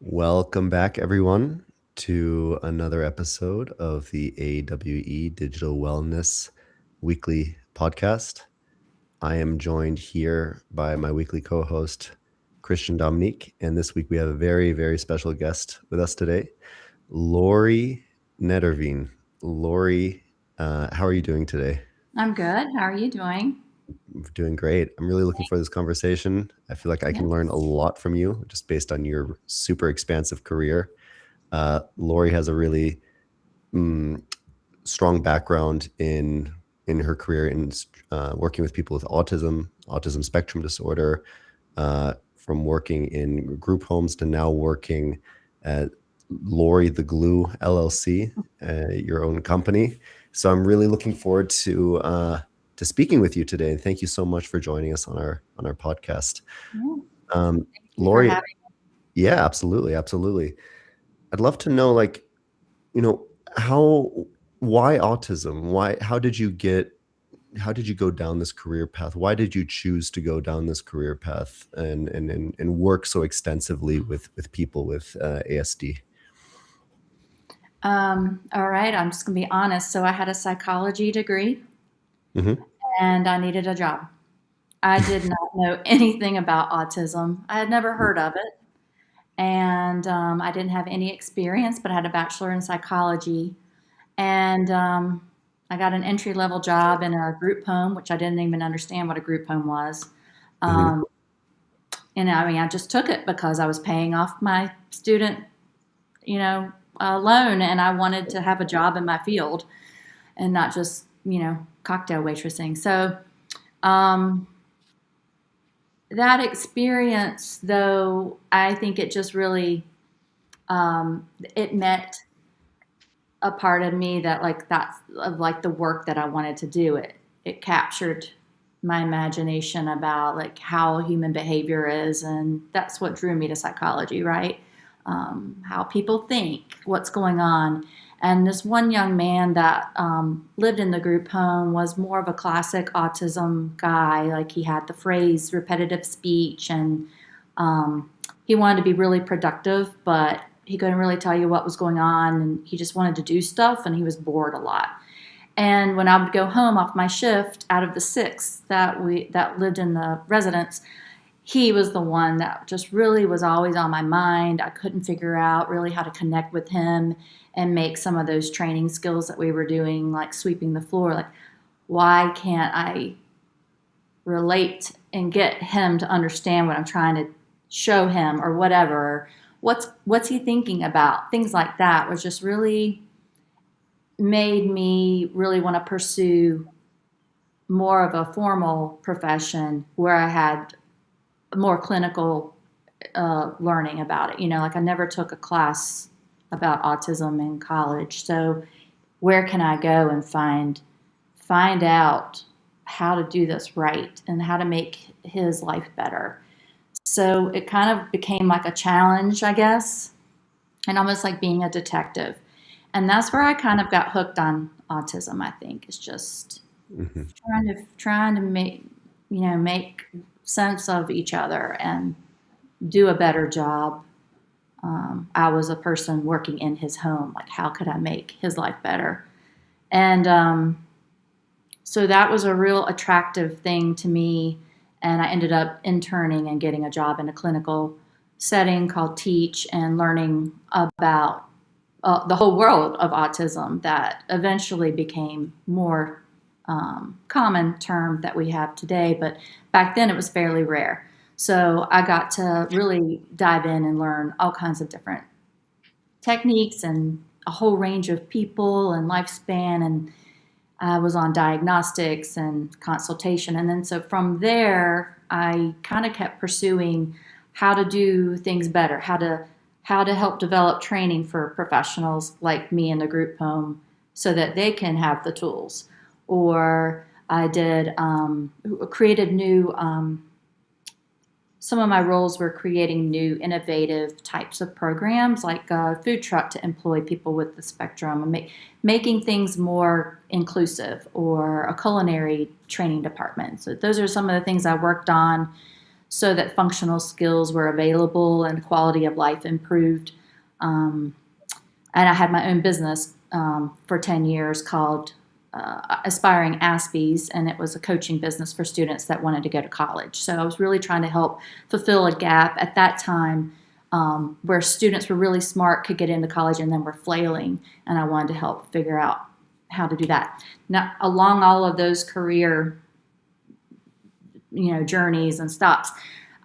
Welcome back, everyone, to another episode of the AWE Digital Wellness Weekly Podcast. I am joined here by my weekly co-host, Christian Dominique, and this week we have a very, very special guest with us today, Laurie Nederveen. Laurie, how are you doing today? I'm good. How are you doing? Doing great. I'm really looking for this conversation. I feel like I can learn a Yes. lot from you just based on your super expansive career. Laurie has a really strong background in her career in working with people with autism spectrum disorder, from working in group homes to now working at Laurie the Glue LLC, your own company. So I'm really looking forward to speaking with you today. And thank you so much for joining us on our podcast. Yeah. Um, Thank you for Laurie, having yeah, absolutely, absolutely. I'd love to know, like, you know, how, why autism? How did you go down this career path? Why did you choose to go down this career path and work so extensively with people with ASD? All right, I'm just going to be honest. So I had a psychology degree Hmm. and I needed a job. I did not know anything about autism. I had never heard of it. And I didn't have any experience, but I had a bachelor in psychology. And I got an entry level job in a group home, which I didn't even understand what a group home was. Hmm. Um, and I mean, I just took it because I was paying off my student loan, and I wanted to have a job in my field and not just, cocktail waitressing. So um, that experience, though, I think it just really it met a part of me that like that's of like the work that I wanted to do. It captured my imagination about like how human behavior is, and that's what drew me to psychology, right? How people think, what's going on. And this one young man that lived in the group home was more of a classic autism guy. Like he had the phrase repetitive speech, and um, he wanted to be really productive, but he couldn't really tell you what was going on, and he just wanted to do stuff, and he was bored a lot. And when I would go home off my shift, out of the six that lived in the residence, he was the one that just really was always on my mind. I couldn't figure out really how to connect with him and make some of those training skills that we were doing, like sweeping the floor. Like, why can't I relate and get him to understand what I'm trying to show him or whatever? What's he thinking about? Things like that was just really made me really want to pursue more of a formal profession where I had more clinical learning about it. Like I never took a class about autism in college, so where can I go and find out how to do this right and how to make his life better? So it kind of became like a challenge, I guess, and almost like being a detective. And that's where I kind of got hooked on autism, I think, is just Hmm. trying to make sense of each other and do a better job. I was a person working in his home. Like, how could I make his life better? And so that was a real attractive thing to me. And I ended up interning and getting a job in a clinical setting called Teach and learning about the whole world of autism that eventually became more common term that we have today. But back then it was fairly rare. So I got to really dive in and learn all kinds of different techniques and a whole range of people and lifespan. And I was on diagnostics and consultation. And then so from there, I kind of kept pursuing how to do things better, how to help develop training for professionals like me in the group home so that they can have the tools. Or I did created new some of my roles were creating new innovative types of programs like a food truck to employ people with the spectrum and making things more inclusive, or a culinary training department. So those are some of the things I worked on. so that functional skills were available and quality of life improved. Um, and I had my own business for 10 years called Aspiring Aspies, and it was a coaching business for students that wanted to go to college. So I was really trying to help fulfill a gap at that time where students were really smart, could get into college, and then were flailing, and I wanted to help figure out how to do that. Now, along all of those career journeys and stops,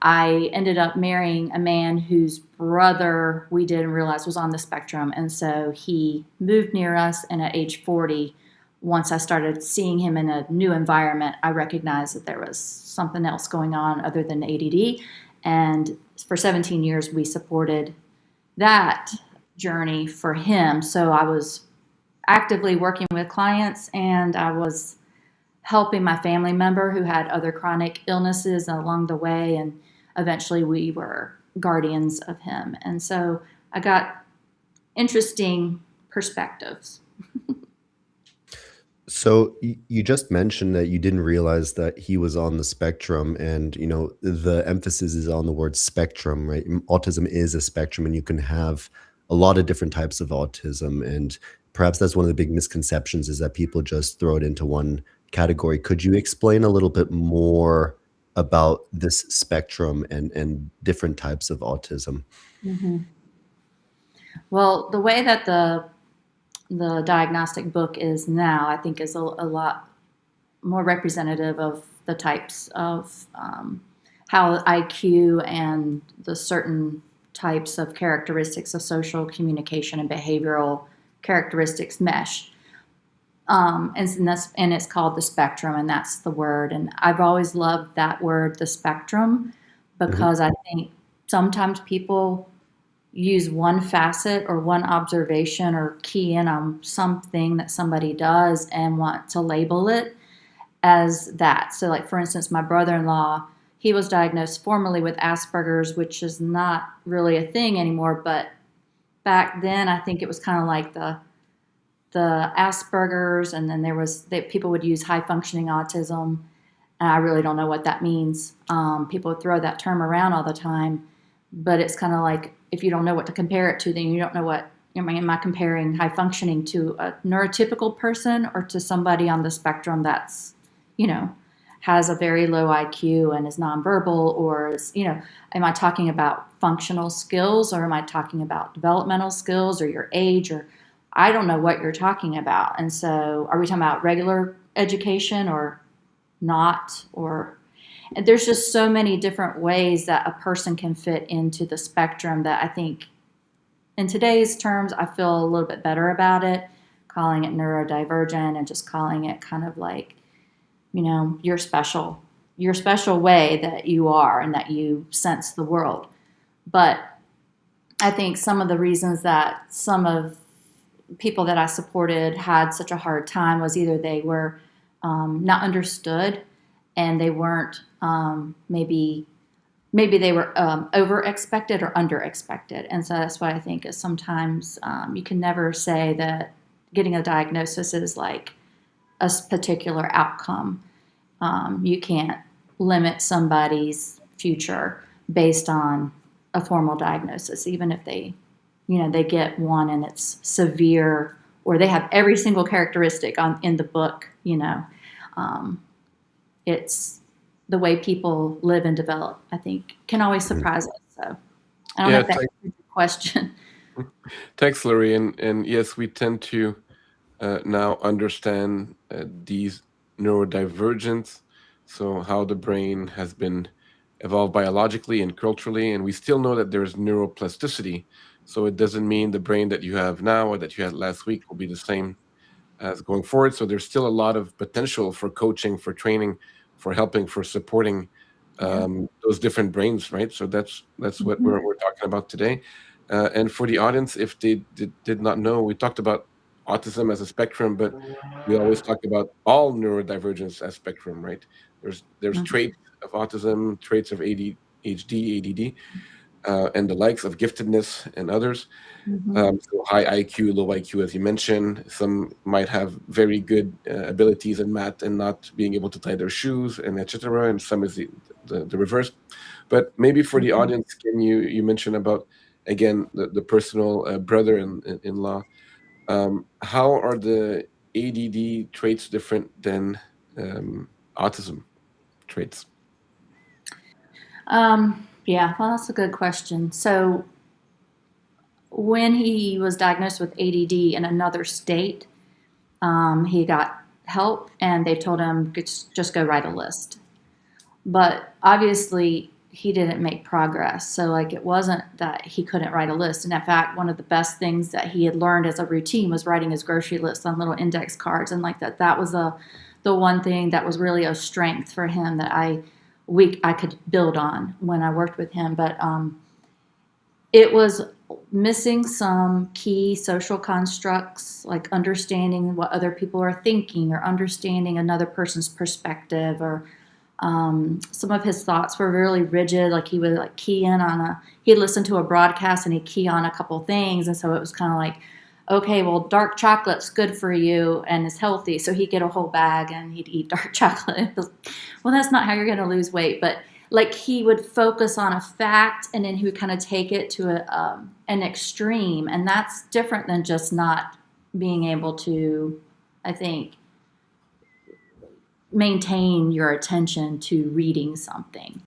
I ended up marrying a man whose brother we didn't realize was on the spectrum. And so he moved near us. And at age 40, once I started seeing him in a new environment, I recognized that there was something else going on other than ADD. And for 17 years, we supported that journey for him. So I was actively working with clients, and I was helping my family member who had other chronic illnesses along the way. And eventually we were guardians of him. And so I got interesting perspectives. So you just mentioned that you didn't realize that he was on the spectrum, and the emphasis is on the word spectrum, right? Autism is a spectrum, and you can have a lot of different types of autism, and perhaps that's one of the big misconceptions is that people just throw it into one category. Could you explain a little bit more about this spectrum and different types of autism? Mm-hmm. Well, the way that the diagnostic book is now, I think, is a lot more representative of the types of how IQ and the certain types of characteristics of social communication and behavioral characteristics mesh. And it's called the spectrum, and that's the word. And I've always loved that word, the spectrum, Mhm. because I think sometimes people use one facet or one observation or key in on something that somebody does and want to label it as that. So, like, for instance, my brother-in-law, he was diagnosed formally with Asperger's, which is not really a thing anymore. But back then, I think it was kind of like the Asperger's, and then people would use high functioning autism, and I really don't know what that means. People throw that term around all the time, but it's kind of like if you don't know what to compare it to, then you don't know what. Am I comparing high functioning to a neurotypical person or to somebody on the spectrum that's, has a very low IQ and is nonverbal, or am I talking about functional skills, or am I talking about developmental skills, or your age, or I don't know what you're talking about. And so are we talking about regular education or not? And there's just so many different ways that a person can fit into the spectrum that I think in today's terms, I feel a little bit better about it, calling it neurodivergent and just calling it kind of like, your special way that you are and that you sense the world. But I think some of the reasons that some of people that I supported had such a hard time was either they were not understood, and they weren't maybe they were over expected or under expected. And so that's why I think is sometimes you can never say that getting a diagnosis is like a particular outcome. You can't limit somebody's future based on a formal diagnosis, even if they get one and it's severe, or they have every single characteristic in the book. It's the way people live and develop, I think, can always surprise us. So I don't know Yeah, if that answers your question. thanks, Laurie. And yes, we tend to now understand these neurodivergence, so how the brain has been evolved biologically and culturally, and we still know that there's neuroplasticity. So it doesn't mean the brain that you have now or that you had last week will be the same as going forward. So there's still a lot of potential for coaching, for training, for helping, for supporting Yeah. those different brains, right? So that's what Mm-hmm. we're talking about today. And for the audience, if they did not know, we talked about autism as a spectrum, but we always talk about all neurodivergence as spectrum, right? There's traits of autism, traits of ADHD, ADD, and the likes of giftedness and others. Mm-hmm. So high IQ, low IQ, as you mentioned. Some might have very good abilities in math and not being able to tie their shoes, and etc. And some is the reverse. But maybe for the audience, can you mention about, again, the personal brother-in-law? How are the ADD traits different than autism traits? Yeah, well, that's a good question. So when he was diagnosed with ADD in another state, he got help, and they told him just go write a list. But obviously, he didn't make progress. So like, it wasn't that he couldn't write a list. And in fact, one of the best things that he had learned as a routine was writing his grocery list on little index cards, and like that was the one thing that was really a strength for him that I could build on when I worked with him. But it was missing some key social constructs, like understanding what other people are thinking, or understanding another person's perspective, or some of his thoughts were really rigid. Like he would like key in on he'd listen to a broadcast and he'd key on a couple things. And so it was kind of like, okay, well, dark chocolate's good for you and is healthy. So he'd get a whole bag and he'd eat dark chocolate. Well, that's not how you're going to lose weight. But like, he would focus on a fact, and then he would kind of take it to an extreme. And that's different than just not being able to, I think, maintain your attention to reading something.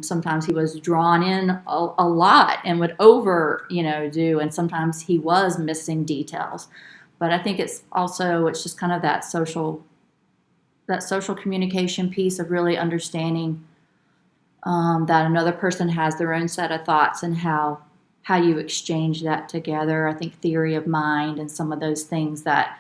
Sometimes he was drawn in a lot and would do, and sometimes he was missing details. But I think it's just kind of that social communication piece of really understanding that another person has their own set of thoughts, and how you exchange that together. I think theory of mind and some of those things that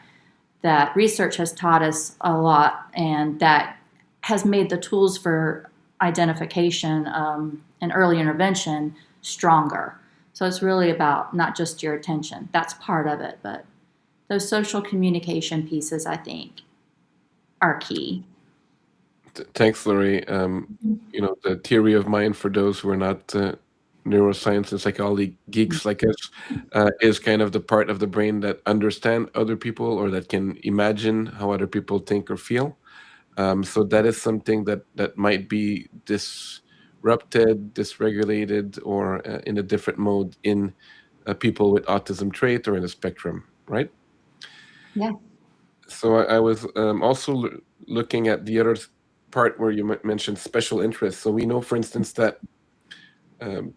research has taught us a lot, and that has made the tools for identification and early intervention stronger. So it's really about not just your attention. That's part of it, but those social communication pieces, I think, are key. Thanks, Laurie. The theory of mind, for those who are not neuroscience and psychology geeks like us, is kind of the part of the brain that understand other people, or that can imagine how other people think or feel. So that is something that might be disrupted, dysregulated, or in a different mode in people with autism trait or in the spectrum, right? Yeah. So I was also looking at the other part where you mentioned special interests. So we know, for instance, that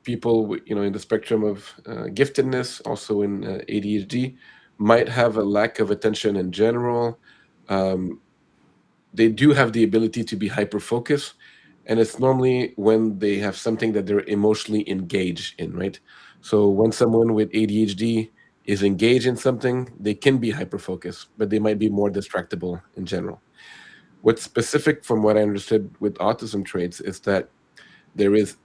people, in the spectrum of giftedness, also in ADHD, might have a lack of attention in general. They do have the ability to be hyper-focused, and it's normally when they have something that they're emotionally engaged in, right? So when someone with ADHD is engaged in something, they can be hyper-focused, but they might be more distractible in general. What's specific, from what I understood with autism traits, is that there is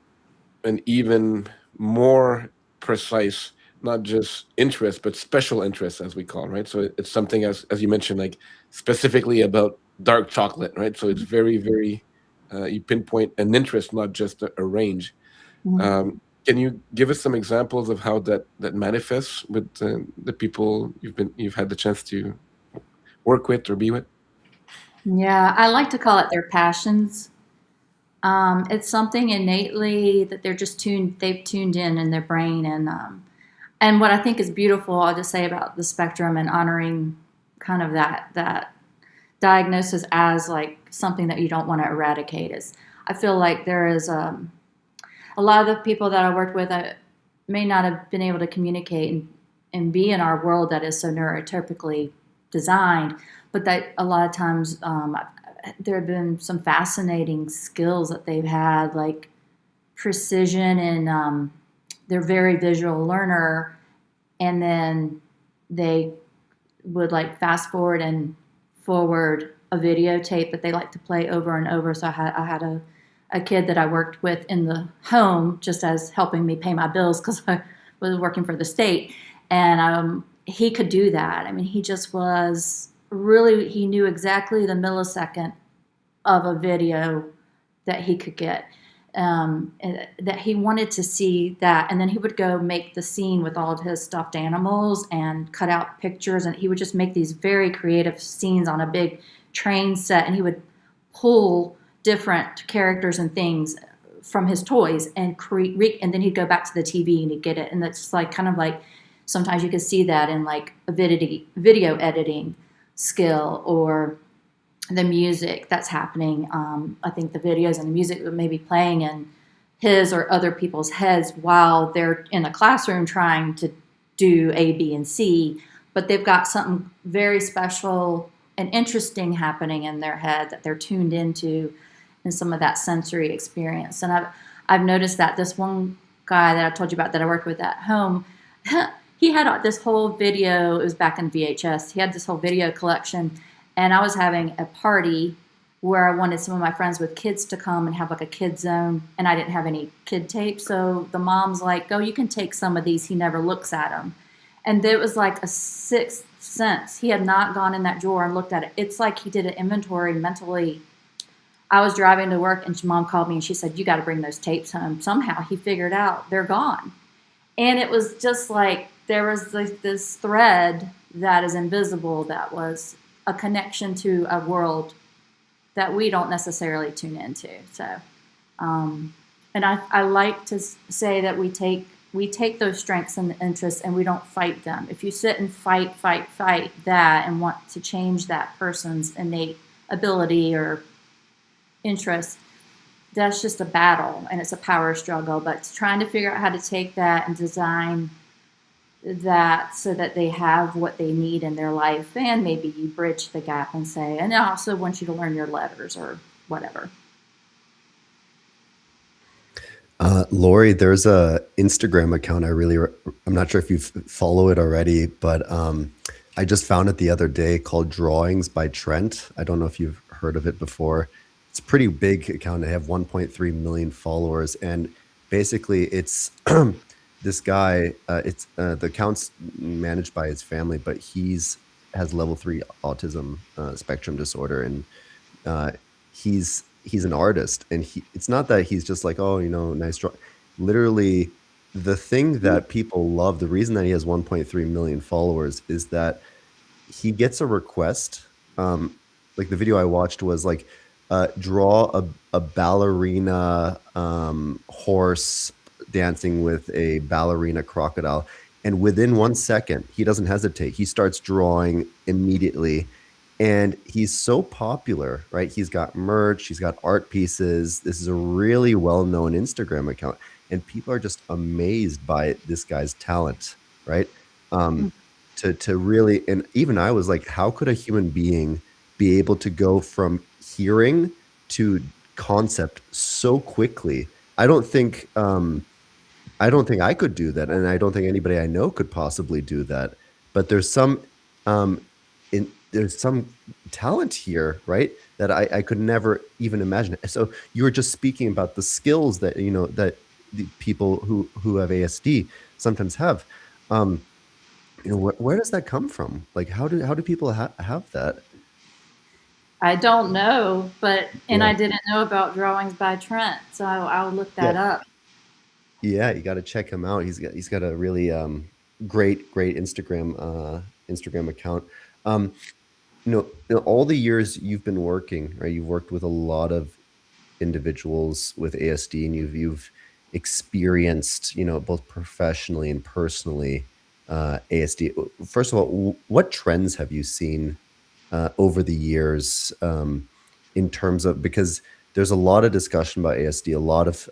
an even more precise, not just interest, but special interest, as we call, right? So it's something, as you mentioned, like specifically about dark chocolate, right? So it's very, very, you pinpoint an interest, not just a range. Mhm. Can you give us some examples of how that manifests with the people you've had the chance to work with or be with? Yeah, I like to call it their passions. It's something innately that they've tuned in their brain. And what I think is beautiful, I'll just say about the spectrum and honoring kind of that diagnosis as like something that you don't want to eradicate, is I feel like there is a lot of the people that I worked with, I may not have been able to communicate and be in our world that is so neurotypically designed, but that a lot of times there have been some fascinating skills that they've had, like precision, and they're very visual learner, and then they would like fast forward and forward a videotape that they like to play over and over. So I had a kid that I worked with in the home, just as helping me pay my bills because I was working for the state, and he could do that. I mean, he just was really, he knew exactly the millisecond of a video that he could get, that he wanted to see that. And then he would go make the scene with all of his stuffed animals and cut out pictures. And he would just make these very creative scenes on a big train set. And he would pull different characters and things from his toys and and then he'd go back to the TV and he'd get it. And that's like kind of like sometimes you can see that in like a video editing skill or the music that's happening. I think the videos and the music may be playing in his or other people's heads while they're in a classroom trying to do A, B, and C, but they've got something very special and interesting happening in their head that they're tuned into and some of that sensory experience. And I've noticed that this one guy that I told you about that I worked with at home, he had this whole video, it was back in VHS, he had this whole video collection, and I was having a party where I wanted some of my friends with kids to come and have like a kid zone, and I didn't have any kid tape. So the mom's like, "Oh, you can take some of these. He never looks at them." And it was like a sixth sense. He had not gone in that drawer and looked at it. It's like he did an inventory mentally. I was driving to work and mom called me and she said, "You got to bring those tapes home." Somehow he figured out they're gone. And it was just like there was like this thread that is invisible that was a connection to a world that we don't necessarily tune into. So, and I like to say that we take those strengths and interests and we don't fight them. If you sit and fight that and want to change that person's innate ability or interest, that's just a battle and it's a power struggle. But trying to figure out how to take that and design that so that they have what they need in their life, and maybe you bridge the gap and say, and I also want you to learn your letters or whatever. Laurie, there's a Instagram account I'm not sure if you follow it already, but I just found it the other day called Drawings by Trent. I don't know if you've heard of it before. It's a pretty big account. They have 1.3 million followers, and basically it's this guy, the account's managed by his family, but has level 3 autism spectrum disorder, and he's an artist, and it's not that he's just like, oh, nice draw. Literally, the thing that people love, the reason that he has 1.3 million followers is that he gets a request. Like the video I watched was like, draw a ballerina horse dancing with a ballerina crocodile, and within 1 second, he doesn't hesitate. He starts drawing immediately, and he's so popular, right? He's got merch, he's got art pieces. This is a really well-known Instagram account, and people are just amazed by this guy's talent, right? To really, and even I was like, how could a human being be able to go from hearing to concept so quickly? I don't think I could do that, and I don't think anybody I know could possibly do that. But there's some talent here, right? That I could never even imagine. So you were just speaking about the skills that that the people who have ASD sometimes have. Where does that come from? Like, how do people have that? I don't know, and Yeah. I didn't know about Drawings by Trent, so I'll look that up. Yeah, you got to check him out. He's got a really great Instagram account. All the years you've been working, right? You've worked with a lot of individuals with ASD, and you've experienced, both professionally and personally, ASD. First of all, what trends have you seen over the years, in terms of, because there's a lot of discussion about ASD, a lot of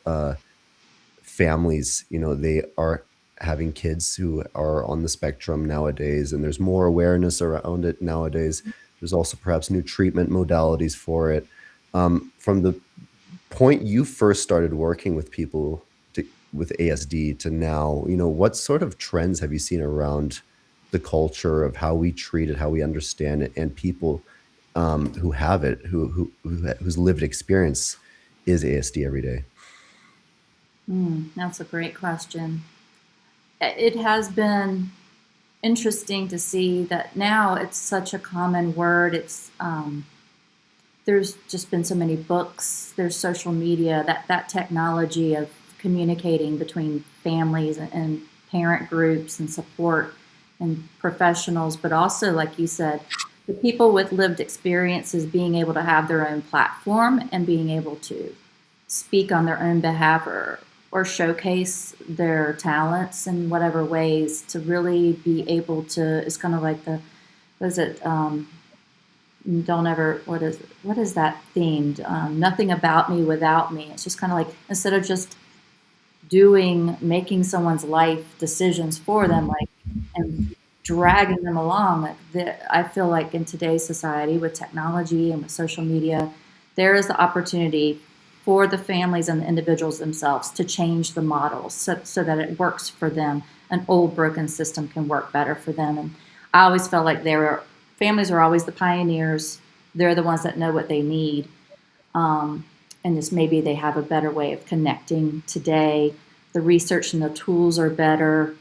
families, they are having kids who are on the spectrum nowadays, and there's more awareness around it nowadays. There's also perhaps new treatment modalities for it. From the point you first started working with people with ASD to now, what sort of trends have you seen around the culture of how we treat it, how we understand it, and people who have it, whose lived experience is ASD every day? That's a great question. It has been interesting to see that now it's such a common word. There's just been so many books, there's social media, that technology of communicating between families and parent groups and support and professionals, but also, like you said, the people with lived experiences being able to have their own platform and being able to speak on their own behalf or showcase their talents in whatever ways to really be able to. It's kind of like the, what is it? Don't ever, what is that themed? Nothing about me without me. It's just kind of like, instead of just making someone's life decisions for them, like, and dragging them along. Like I feel like in today's society with technology and with social media, there is the opportunity for the families and the individuals themselves to change the models so that it works for them. An old broken system can work better for them. And I always felt like families are always the pioneers. They're the ones that know what they need. And just maybe they have a better way of connecting today. The research and the tools are better.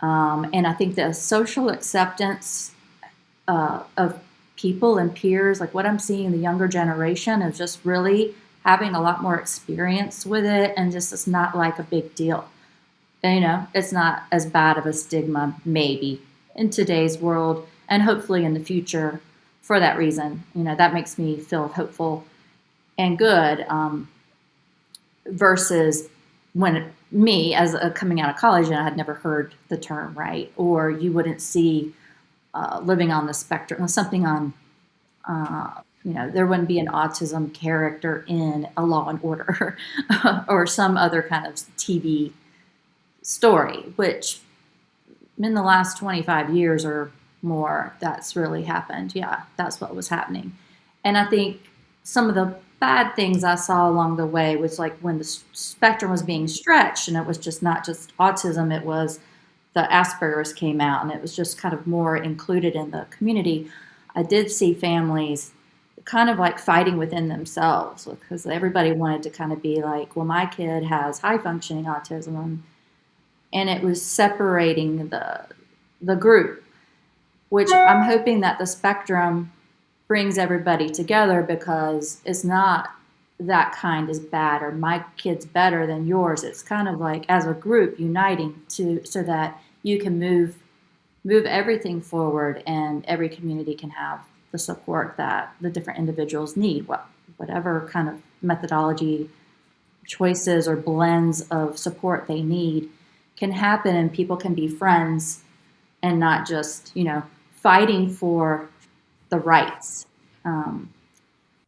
And I think the social acceptance of people and peers, like what I'm seeing in the younger generation, is just really having a lot more experience with it, and just it's not like a big deal. And, it's not as bad of a stigma, maybe, in today's world, and hopefully in the future. For that reason, that makes me feel hopeful and good, versus when me as coming out of college and I had never heard the term, right? Or you wouldn't see living on the spectrum, something on, there wouldn't be an autism character in a Law and Order or some other kind of TV story, which in the last 25 years or more, that's really happened. Yeah, that's what was happening. And I think some of the bad things I saw along the way was like when the spectrum was being stretched, and it was just not just autism, it was the Asperger's came out, and it was just kind of more included in the community. I did see families kind of like fighting within themselves because everybody wanted to kind of be like, well, my kid has high functioning autism, and it was separating the group, which I'm hoping that the spectrum brings everybody together, because it's not that kind is bad or my kid's better than yours. It's kind of like as a group uniting so that you can move everything forward, and every community can have the support that the different individuals need, whatever kind of methodology choices or blends of support they need can happen, and people can be friends and not just fighting for the rights.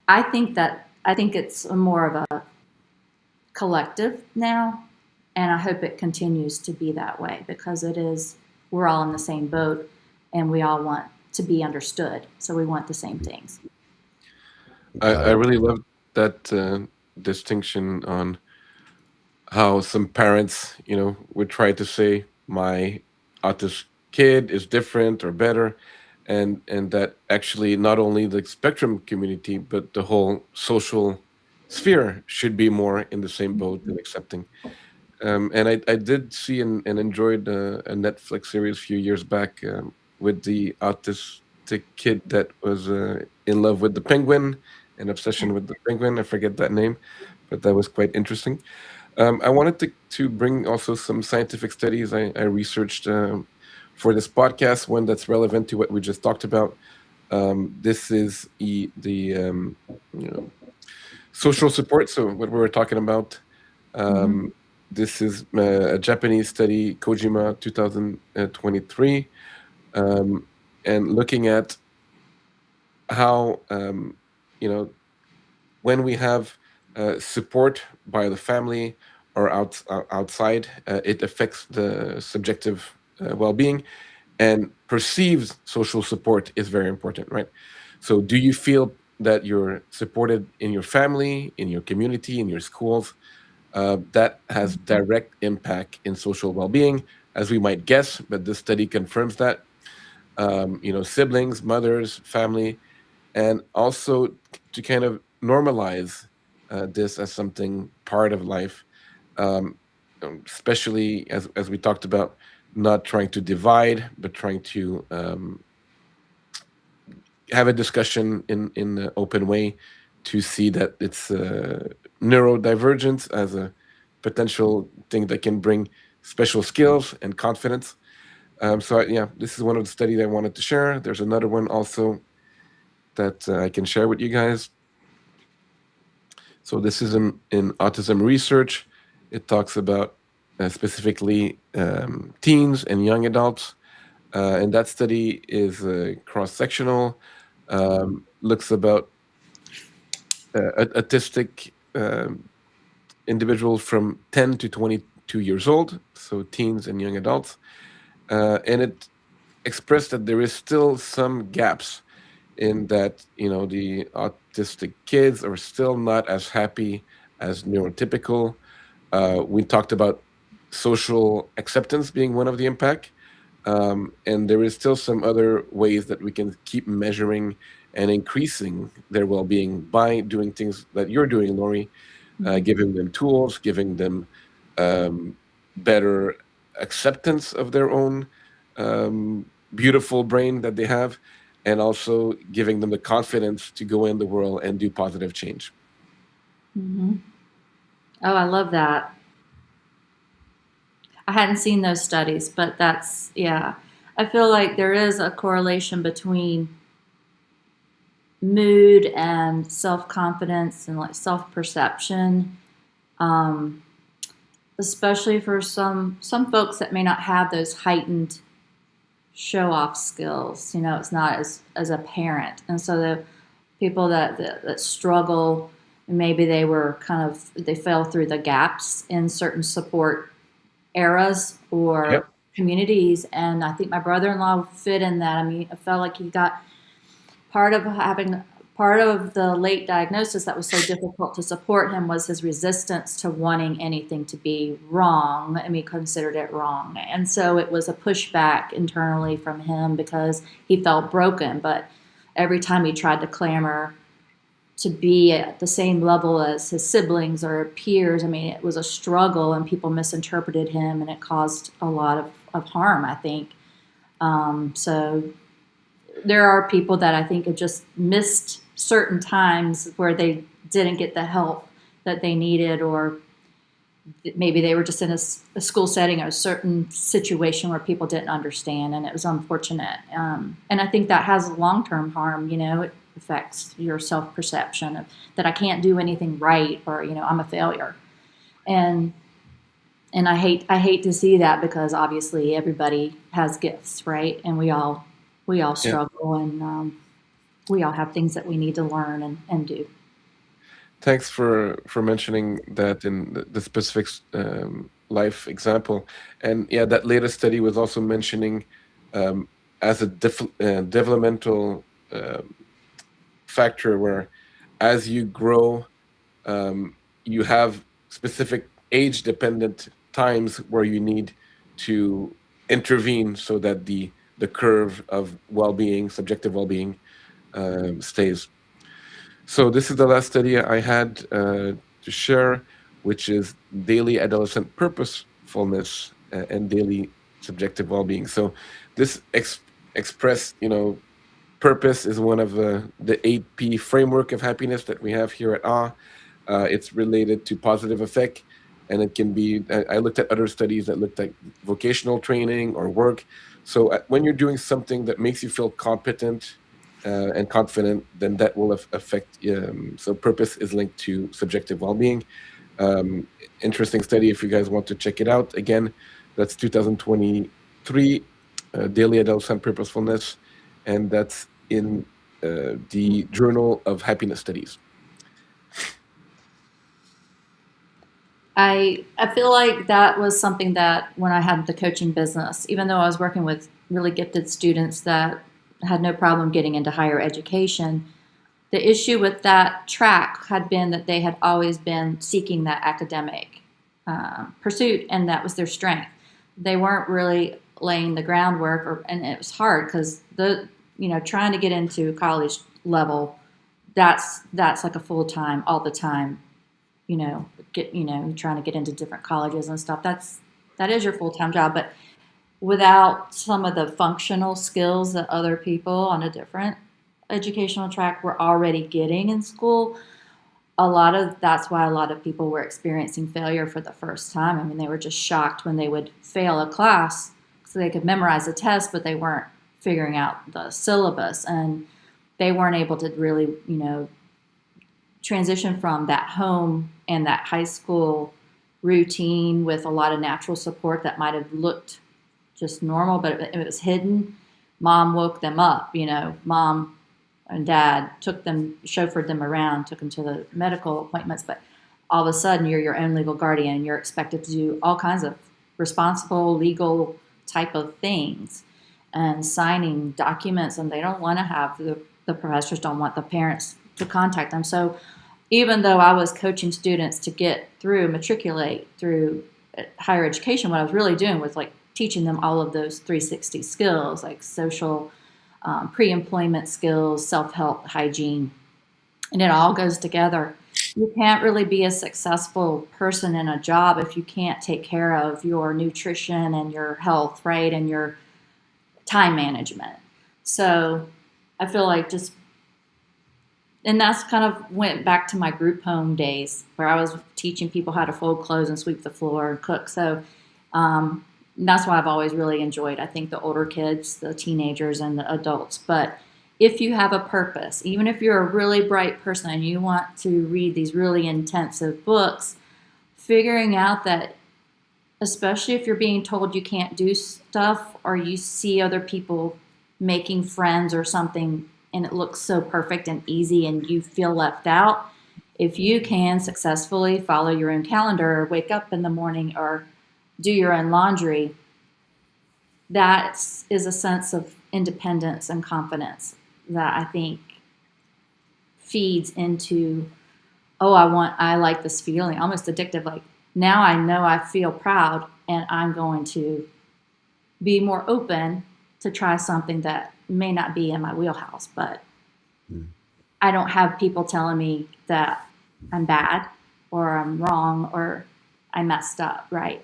I think it's more of a collective now, and I hope it continues to be that way, because we're all in the same boat, and we all want to be understood, so we want the same things. I really love that distinction on how some parents, would try to say my autistic kid is different or better, and that actually not only the spectrum community but the whole social sphere should be more in the same boat and accepting. And I did see and enjoyed a Netflix series a few years back, with the autistic kid that was in love with the penguin, an obsession with the penguin. I forget that name, but that was quite interesting. I wanted to bring also some scientific studies I researched for this podcast, one that's relevant to what we just talked about. This is the social support. So what we were talking about. Mm-hmm. This is a Japanese study, Kojima 2023, and looking at how when we have support by the family or outside, it affects the subjective well-being, and perceived social support is very important, right? So do you feel that you're supported in your family, in your community, in your schools? That has direct impact in social well-being, as we might guess, but this study confirms that. Siblings, mothers, family, and also to kind of normalize this as something part of life, um, especially as we talked about, not trying to divide, but trying to have a discussion in an open way to see that it's neurodivergence as a potential thing that can bring special skills and confidence. Yeah, this is one of the studies I wanted to share. There's another one also that I can share with you guys. So this is in autism research. It talks about specifically teens and young adults. And that study is cross-sectional, looks about autistic individuals from 10 to 22 years old, so teens and young adults. And it expressed that there is still some gaps in that, the autistic kids are still not as happy as neurotypical. We talked about social acceptance being one of the impact. And there is still some other ways that we can keep measuring and increasing their well-being by doing things that you're doing, Laurie, giving them tools, giving them better acceptance of their own beautiful brain that they have, and also giving them the confidence to go in the world and do positive change. Mm-hmm. Oh, I love that. I hadn't seen those studies, but that's, yeah. I feel like there is a correlation between mood and self-confidence and like self-perception, um, especially for some folks that may not have those heightened show-off skills. It's not as apparent, and so the people that struggle, maybe they fell through the gaps in certain support eras or Yep. communities, and I think my brother-in-law fit in that. I mean, I felt like he got part of the late diagnosis that was so difficult to support him was his resistance to wanting anything to be wrong. I mean, he considered it wrong. And so it was a pushback internally from him because he felt broken. But every time he tried to clamor to be at the same level as his siblings or peers, I mean, it was a struggle and people misinterpreted him and it caused a lot of harm, I think. So there are people that I think have just missed certain times where they didn't get the help that they needed, or maybe they were just in a school setting or a certain situation where people didn't understand, and it was unfortunate. And I think that has long-term harm. It affects your self-perception of that I can't do anything right, or I'm a failure. And I hate to see that, because obviously everybody has gifts, right? And we all struggle, and we all have things that we need to learn and do. Thanks for mentioning that in the specific life example. And yeah, that latest study was also mentioning as a developmental factor where as you grow, you have specific age dependent times where you need to intervene so that the curve of well-being, subjective well-being, stays. So this is the last study I had to share, which is daily adolescent purposefulness and daily subjective well-being. So this express, purpose is one of the 8P framework of happiness that we have here at A. It's related to positive effect, and it can be, I looked at other studies that looked at vocational training or work. So when you're doing something that makes you feel competent and confident, then that will affect, so purpose is linked to subjective well-being. Interesting study if you guys want to check it out. Again, that's 2023, Daily Adolescent Purposefulness, and that's in the Journal of Happiness Studies. I feel like that was something that when I had the coaching business, even though I was working with really gifted students that had no problem getting into higher education, the issue with that track had been that they had always been seeking that academic pursuit, and that was their strength. They weren't really laying the groundwork, and it was hard because trying to get into college level, that's like a full time, all the time. Trying to get into different colleges and stuff. That is your full time job, but without some of the functional skills that other people on a different educational track were already getting in school, that's why a lot of people were experiencing failure for the first time. I mean, they were just shocked when they would fail a class, so they could memorize a test, but they weren't figuring out the syllabus, and they weren't able to really, transition from that home and that high school routine with a lot of natural support that might have looked just normal, but it was hidden. Mom woke them up, mom and dad chauffeured them around, took them to the medical appointments, but all of a sudden you're your own legal guardian. You're expected to do all kinds of responsible legal type of things and signing documents, and they don't want to have the professors don't want the parents to contact them. So even though I was coaching students to matriculate through higher education, what I was really doing was like teaching them all of those 360 skills, like social, pre-employment skills, self-help, hygiene, and it all goes together. You can't really be a successful person in a job if you can't take care of your nutrition and your health, right, and your time management. So I feel like and that's kind of went back to my group home days where I was teaching people how to fold clothes and sweep the floor and cook. So that's why I've always really enjoyed, I think, the older kids, the teenagers, and the adults. But if you have a purpose, even if you're a really bright person and you want to read these really intensive books, figuring out that, especially if you're being told you can't do stuff or you see other people making friends or something and it looks so perfect and easy and you feel left out, if you can successfully follow your own calendar or wake up in the morning or do your own laundry, that is a sense of independence and confidence that I think feeds into, I like this feeling, almost addictive. Like now I know I feel proud and I'm going to be more open to try something that may not be in my wheelhouse, but I don't have people telling me that I'm bad or I'm wrong or I messed up, right?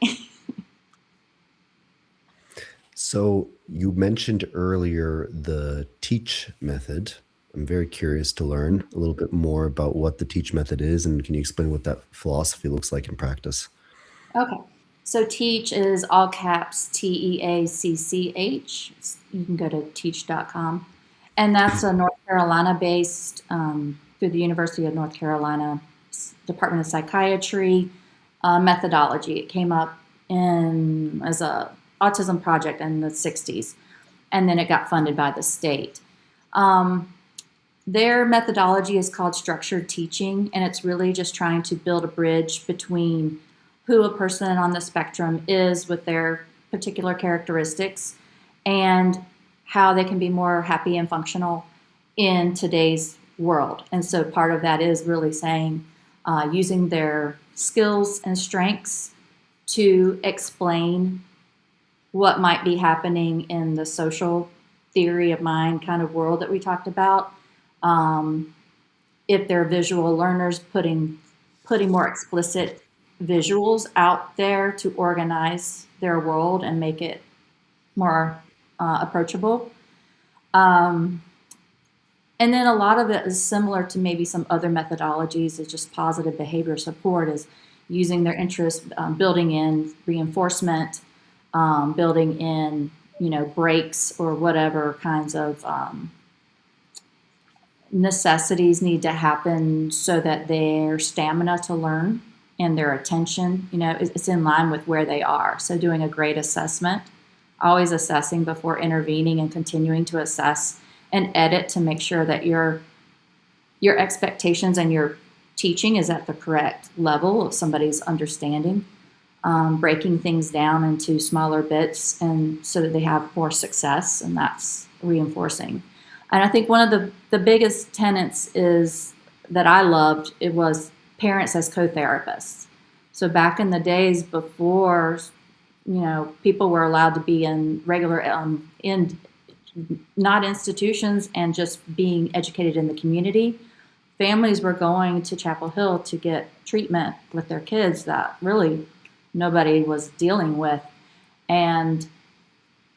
So you mentioned earlier the teach method. I'm very curious to learn a little bit more about what the teach method is, and can you explain what that philosophy looks like in practice? Okay. So teach is all caps TEACCH. You can go to teach.com. And that's a North Carolina based, through the University of North Carolina Department of Psychiatry methodology. It came up as a autism project in the 60s, and then it got funded by the state. Their methodology is called structured teaching, and it's really just trying to build a bridge between who a person on the spectrum is with their particular characteristics and how they can be more happy and functional in today's world. And so part of that is really saying, using their skills and strengths to explain what might be happening in the social theory of mind kind of world that we talked about. If they're visual learners, putting more explicit visuals out there to organize their world and make it more approachable. And then a lot of it is similar to maybe some other methodologies. It's just positive behavior support is using their interest, building in reinforcement, building in, breaks or whatever kinds of necessities need to happen so that their stamina to learn and their attention, it's in line with where they are. So doing a grade assessment, always assessing before intervening and continuing to assess and edit to make sure that your expectations and your teaching is at the correct level of somebody's understanding. Breaking things down into smaller bits and so that they have more success, and that's reinforcing. And I think one of the biggest tenets is that I loved, it was parents as co-therapists. So back in the days before, people were allowed to be in regular, in not institutions and just being educated in the community, families were going to Chapel Hill to get treatment with their kids that really nobody was dealing with. And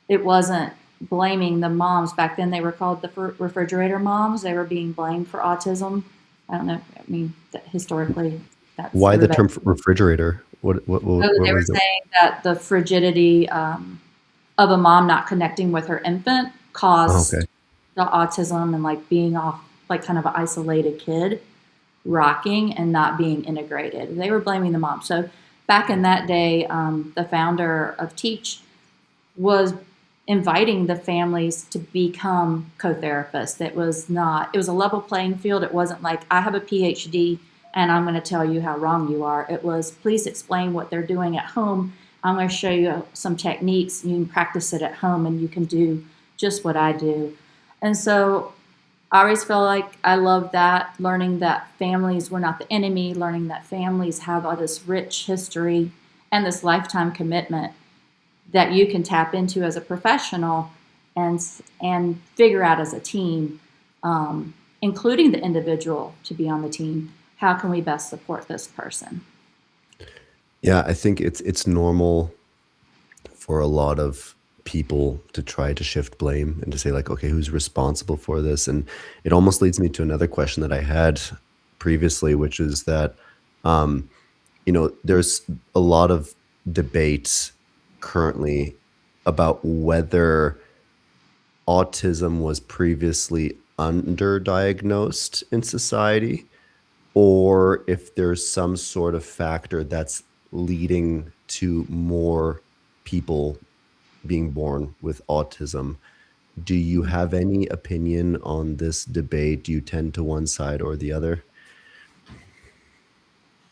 it wasn't blaming the moms. Back then they were called the refrigerator moms. They were being blamed for autism. I don't know. I mean, historically, that's why the term refrigerator? What they were saying that the frigidity of a mom not connecting with her infant caused the autism and like being off, like kind of an isolated kid. rocking and not being integrated. They were blaming the mom. So back in that day, the founder of Teach was inviting the families to become co-therapists. It was a level playing field. It wasn't like, I have a PhD and I'm going to tell you how wrong you are. It was, please explain what they're doing at home. I'm going to show you some techniques. You can practice it at home and you can do just what I do. And so I always felt like I loved that, learning that families were not the enemy, learning that families have all this rich history and this lifetime commitment that you can tap into as a professional and figure out as a team, including the individual to be on the team. How can we best support this person? Yeah, I think it's normal for a lot of people to try to shift blame and to say like, okay, who's responsible for this? And it almost leads me to another question that I had previously, which is that there's a lot of debate currently about whether autism was previously underdiagnosed in society, or if there's some sort of factor that's leading to more people being born with autism. Do you have any opinion on this debate? Do you tend to one side or the other?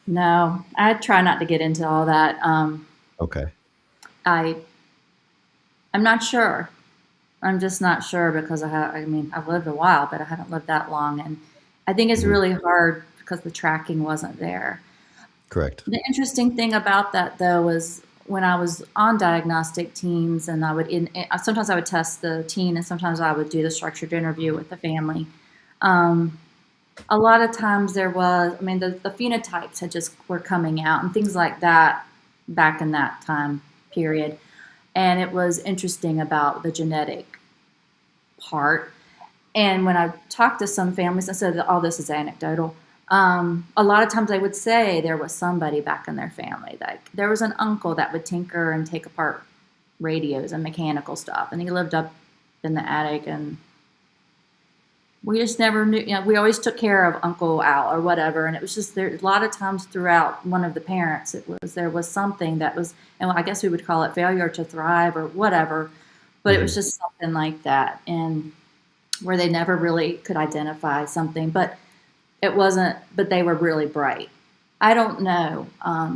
No, I try not to get into all that. Okay. I'm not sure. I'm just not sure because I've lived a while, but I haven't lived that long. And I think it's Mhm. really hard because the tracking wasn't there. Correct. The interesting thing about that, though, was when I was on diagnostic teams, and sometimes I would test the teen, and sometimes I would do the structured interview with the family. A lot of times there was, the phenotypes were coming out and things like that back in that time period, and it was interesting about the genetic part. And when I talked to some families, I said that all this is anecdotal. A lot of times they would say there was somebody back in their family. Like there was an uncle that would tinker and take apart radios and mechanical stuff. And he lived up in the attic and we just never knew, we always took care of Uncle Al or whatever. And it was just there a lot of times throughout one of the parents, there was something that was, and I guess we would call it failure to thrive or whatever, but it was just something like that. And where they never really could identify something, but they were really bright. I don't know. I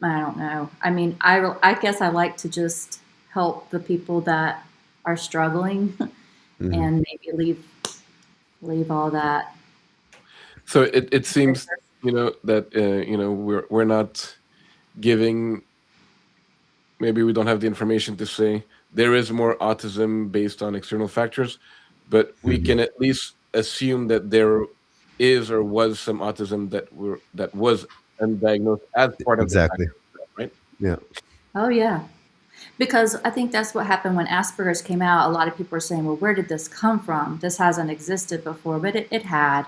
don't know. I guess I like to just help the people that are struggling and maybe leave all that. So it seems, that, we're not giving, maybe we don't have the information to say there is more autism based on external factors, but we can at least assume that there is or was some autism that was undiagnosed as part of the Exactly. factor, right? Yeah. Oh yeah. Because I think that's what happened when Asperger's came out. A lot of people were saying, well, where did this come from? This hasn't existed before, but it had.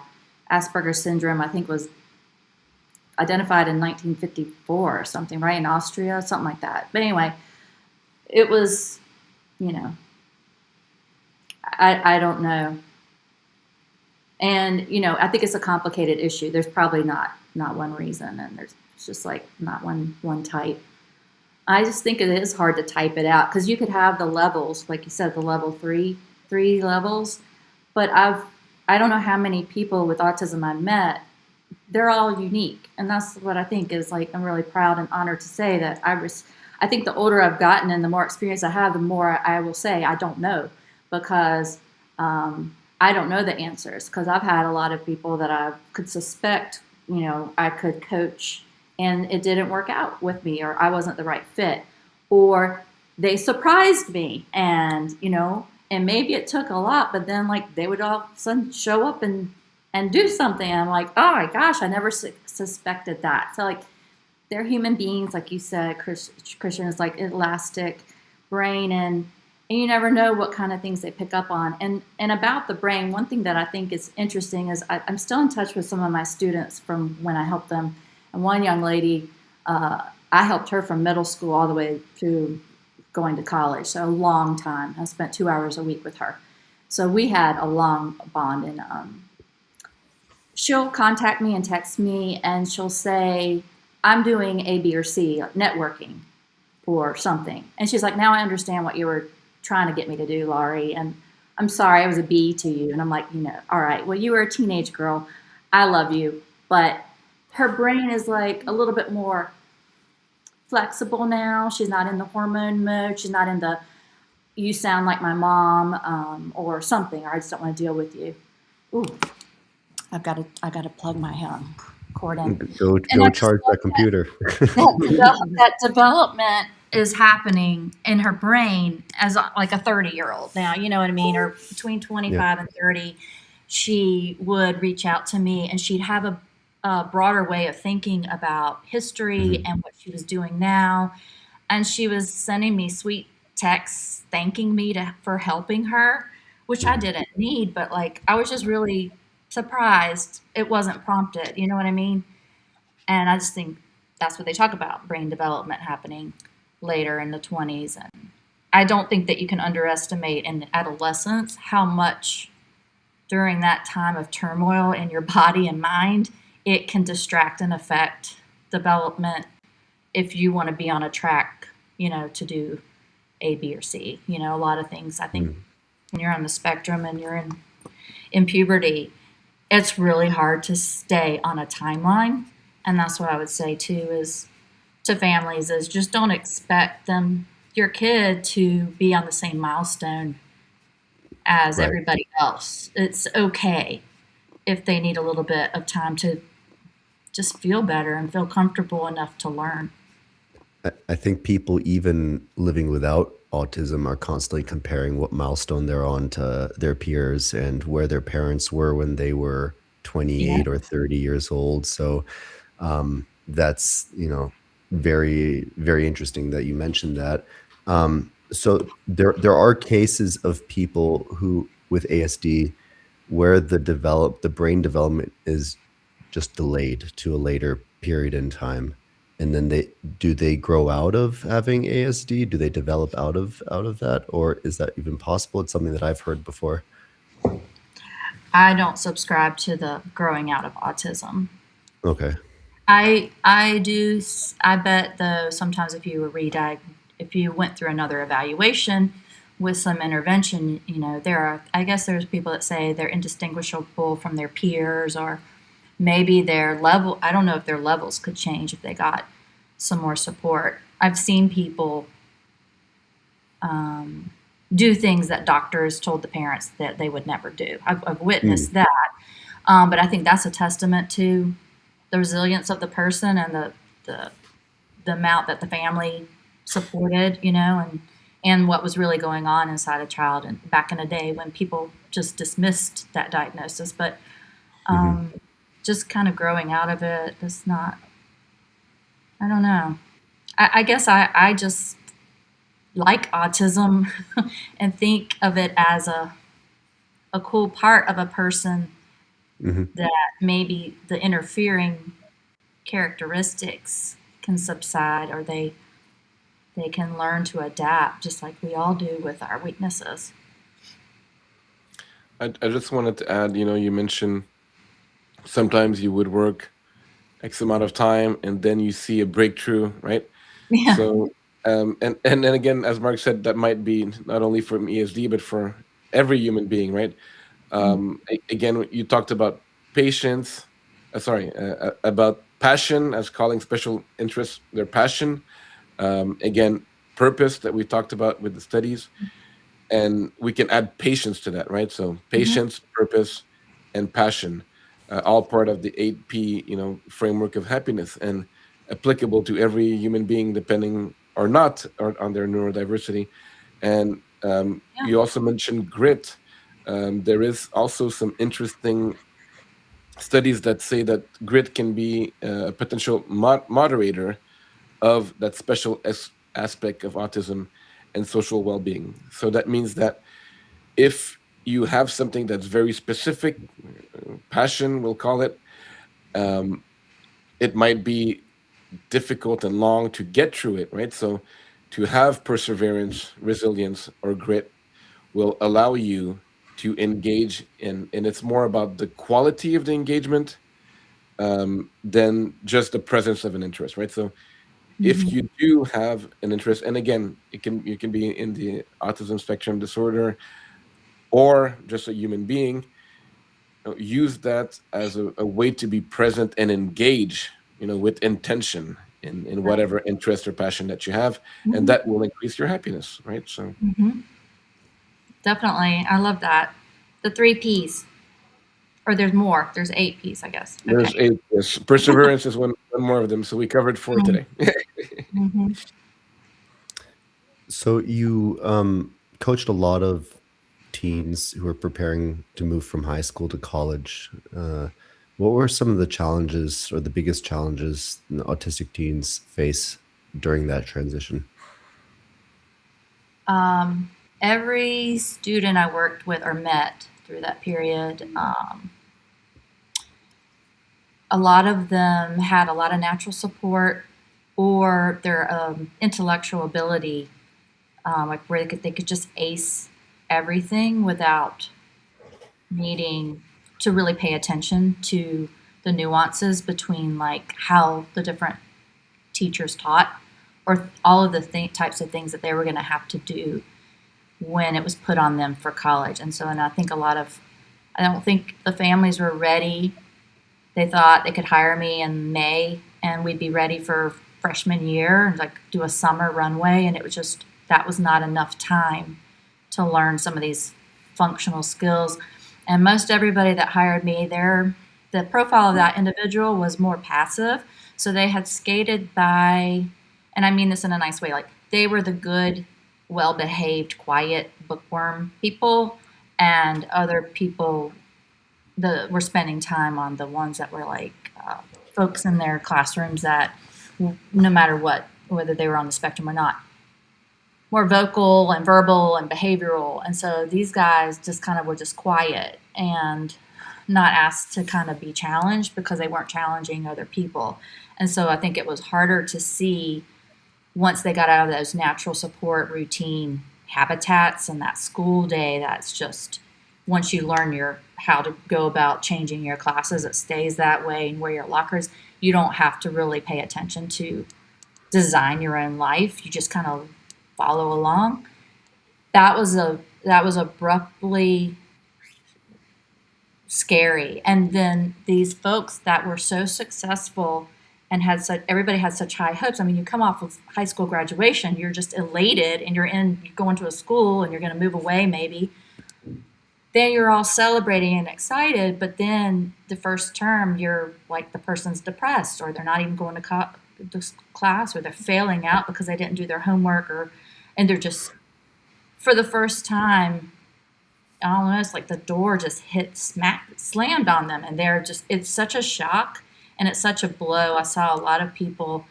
Asperger's syndrome, I think, was identified in 1954 or something, right? In Austria, something like that. But anyway, it was, I don't know. And, I think it's a complicated issue. There's probably not one reason, and there's just like not one type. I just think it is hard to type it out because you could have the levels, like you said, the level three levels. But I don't know how many people with autism I've met. They're all unique, and that's what I think is like. I'm really proud and honored to say that I think the older I've gotten and the more experience I have, the more I will say I don't know because I don't know the answers because I've had a lot of people that I could suspect, I could coach and it didn't work out with me or I wasn't the right fit or they surprised me and, and maybe it took a lot, but then like they would all of a sudden show up and do something. And I'm like, oh my gosh, I never suspected that. So like they're human beings, like you said, Christian, is like elastic brain and you never know what kind of things they pick up on. And about the brain, one thing that I think is interesting is I'm still in touch with some of my students from when I helped them. And one young lady, I helped her from middle school all the way to going to college, so a long time. I spent 2 hours a week with her. So we had a long bond. And she'll contact me and text me, and she'll say, I'm doing A, B, or C, networking or something. And she's like, now I understand what you were trying to get me to do, Laurie. And I'm sorry I was a B to you. And I'm like, all right, well, you were a teenage girl. I love you. But her brain is like a little bit more flexible now. She's not in the hormone mode. She's not in the, you sound like my mom, or something, or I just don't want to deal with you. Ooh, I got to plug my cord in. Go And I just charge love that computer. that development is happening in her brain as like a 30-year-old now, you know what I mean? Or between 25 and 30, she would reach out to me and she'd have a broader way of thinking about history and what she was doing now. And she was sending me sweet texts thanking me for helping her, which I didn't need, but like I was just really surprised it wasn't prompted, you know what I mean? And I just think that's what they talk about, brain development happening later in the 20s. And I don't think that you can underestimate in adolescence how much during that time of turmoil in your body and mind, it can distract and affect development if you want to be on a track, to do A, B, or C. A lot of things, I think, when you're on the spectrum and you're in puberty, it's really hard to stay on a timeline. And that's what I would say too is to families is just don't expect your kid to be on the same milestone as everybody else. It's okay if they need a little bit of time to just feel better and feel comfortable enough to learn. I think people even living without autism are constantly comparing what milestone they're on to their peers and where their parents were when they were 28 or 30 years old. So that's, very, very interesting that you mentioned that. So there are cases of people who with ASD where the brain development is just delayed to a later period in time. And then they grow out of having ASD? Do they develop out of that? Or is that even possible? It's something that I've heard before. I don't subscribe to the growing out of autism. Okay. I do. I bet though sometimes if you went through another evaluation with some intervention, there's people that say they're indistinguishable from their peers, or maybe their level. I don't know if their levels could change if they got some more support. I've seen people do things that doctors told the parents that they would never do. I've witnessed that, but I think that's a testament to the resilience of the person and the amount that the family supported, and what was really going on inside a child. And back in the day when people just dismissed that diagnosis, but just kind of growing out of it, it's not. I don't know. I guess I just like autism and think of it as a cool part of a person that maybe the interfering characteristics can subside, or they can learn to adapt just like we all do with our weaknesses. I just wanted to add, you mentioned sometimes you would work X amount of time and then you see a breakthrough, right? Yeah. So, and then again, as Mark said, that might be not only from ESD, but for every human being, right? Again, you talked about patience, about passion, as calling special interests their passion. Again, purpose that we talked about with the studies, and we can add patience to that, right? So patience, purpose, and passion, all part of the 8P, framework of happiness, and applicable to every human being, depending or not on their neurodiversity. And you also mentioned grit. There is also some interesting studies that say that grit can be a potential moderator of that special aspect of autism and social well-being. So that means that if you have something that's very specific, passion, we'll call it, it might be difficult and long to get through it, right? So to have perseverance, resilience, or grit will allow you to engage in, and it's more about the quality of the engagement than just the presence of an interest, right? So if you do have an interest, and again, you can be in the autism spectrum disorder or just a human being, use that as a way to be present and engage, with intention in Right. whatever interest or passion that you have, and that will increase your happiness, right? So Definitely. I love that. The 3 Ps. Or there's more. There's 8 Ps, I guess. there's Okay. yes, perseverance is one more of them. So we covered 4 today. So you coached a lot of teens who are preparing to move from high school to college. What were some of the challenges or the biggest challenges the autistic teens face during that transition? Every student I worked with or met through that period, a lot of them had a lot of natural support, or their intellectual ability, like where they could just ace everything without needing to really pay attention to the nuances between like how the different teachers taught, or all of the types of things that they were going to have to do when it was put on them for college. And I think I don't think the families were ready. They thought they could hire me in May and we'd be ready for freshman year and like do a summer runway. And it was just, that was not enough time to learn some of these functional skills. And most everybody that hired me, the profile of that individual was more passive. So they had skated by, and I mean this in a nice way, like they were the good, well-behaved, quiet bookworm people, and other people were spending time on the ones that were like folks in their classrooms that, no matter what, whether they were on the spectrum or not, more vocal and verbal and behavioral. And so these guys just kind of were just quiet and not asked to kind of be challenged because they weren't challenging other people. And so I think it was harder to see once they got out of those natural support routine habitats and that school day. That's just, once you learn how to go about changing your classes, it stays that way, and where your lockers, you don't have to really pay attention to design your own life. You just kind of follow along. That was abruptly scary. And then these folks that were so successful and everybody had such high hopes. I mean, you come off of high school graduation, you're just elated, and you're going to a school and you're going to move away maybe. Then you're all celebrating and excited, but then the first term, you're like, the person's depressed, or they're not even going to class, or they're failing out because they didn't do their homework, and they're just, for the first time, almost like the door just slammed on them, and it's such a shock and it's such a blow. I saw a lot of people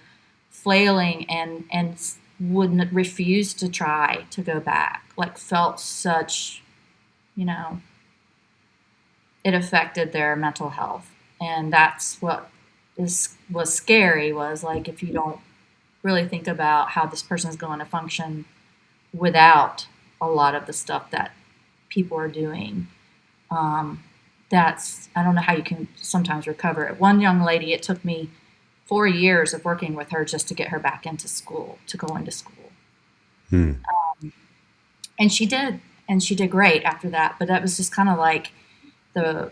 flailing and wouldn't refuse to try to go back, like felt such, it affected their mental health. And that's what was scary, was like, if you don't really think about how this person is going to function without a lot of the stuff that people are doing, I don't know how you can sometimes recover it. One young lady, it took me 4 years of working with her just to get her back into school, to go into school. And she did great after that. But that was just kind of like how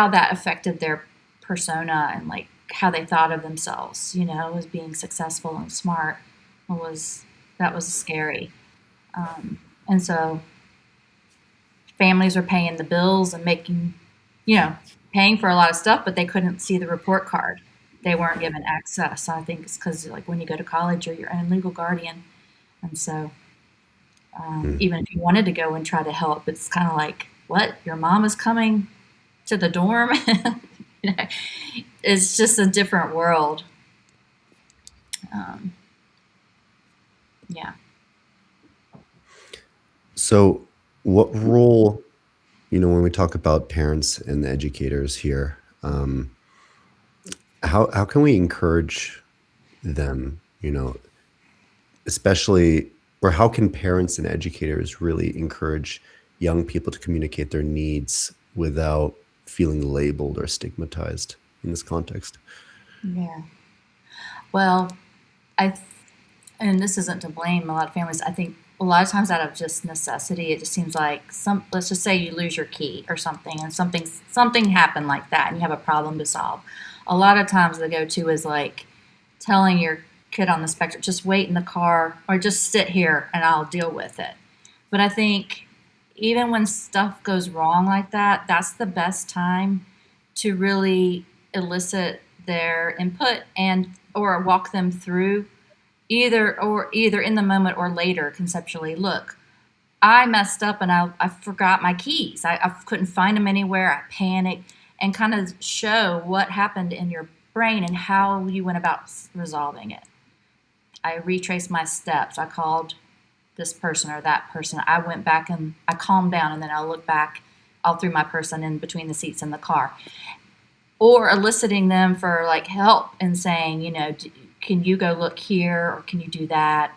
that affected their persona and like how they thought of themselves, as being successful and smart. That was scary. And so families were paying the bills and paying for a lot of stuff, but they couldn't see the report card. They weren't given access. I think it's because, like, when you go to college, you're your own legal guardian. And so even if you wanted to go and try to help, it's kind of like, what? Your mom is coming to the dorm? It's just a different world. Yeah. So what role, when we talk about parents and educators here, how can we encourage them, especially, or how can parents and educators really encourage young people to communicate their needs without feeling labeled or stigmatized in this context? Yeah. Well, and this isn't to blame a lot of families. I think a lot of times out of just necessity, it just seems like let's just say you lose your key or something, and something happened like that, and you have a problem to solve. A lot of times the go-to is like telling your kid on the spectrum, just wait in the car or just sit here and I'll deal with it. But I think even when stuff goes wrong like that, that's the best time to really elicit their input and or walk them through either in the moment or later conceptually. Look, I messed up and I forgot my keys. I couldn't find them anywhere. I panicked, and kind of show what happened in your brain and how you went about resolving it. I retraced my steps. I called this person or that person. I went back and I calmed down, and then I'll look back. I'll threw my person in between the seats in the car. Or eliciting them for like help and saying, can you go look here or can you do that?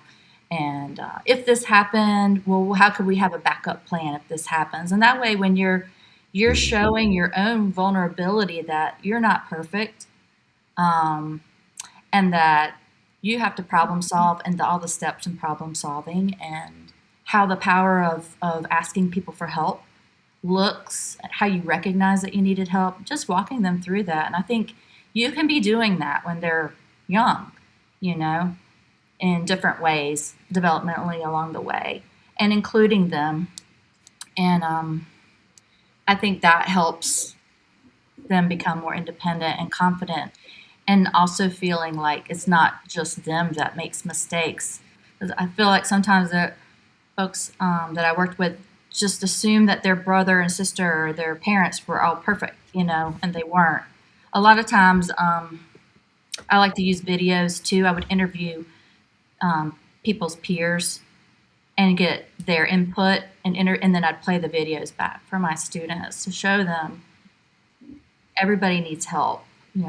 And if this happened, well, how could we have a backup plan if this happens? And that way, when you're showing your own vulnerability that you're not perfect, and that you have to problem solve, and all the steps in problem solving, and how the power of asking people for help looks, how you recognize that you needed help, just walking them through that. And I think you can be doing that when they're young, in different ways, developmentally along the way, and including them. And I think that helps them become more independent and confident, and also feeling like it's not just them that makes mistakes. 'Cause I feel like sometimes the folks that I worked with just assume that their brother and sister or their parents were all perfect, and they weren't. A lot of times, I like to use videos too. I would interview people's peers and get their input, and then I'd play the videos back for my students to show them everybody needs help.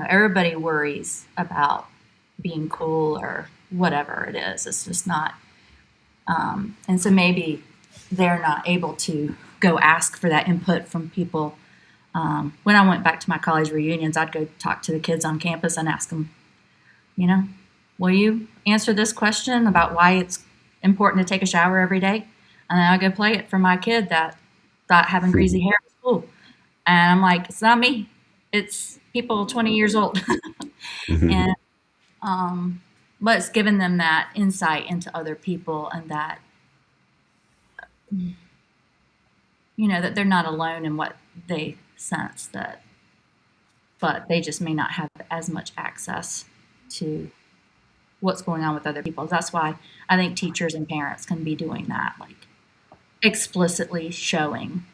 Everybody worries about being cool or whatever it is. It's just not. And so maybe they're not able to go ask for that input from people. When I went back to my college reunions, I'd go talk to the kids on campus and ask them, will you answer this question about why it's important to take a shower every day? And then I go play it for my kid that thought having greasy hair was cool. And I'm like, it's not me. It's people 20 years old. And but it's given them that insight into other people, and that that they're not alone in what they sense, but they just may not have as much access to what's going on with other people. That's why I think teachers and parents can be doing that, like explicitly showing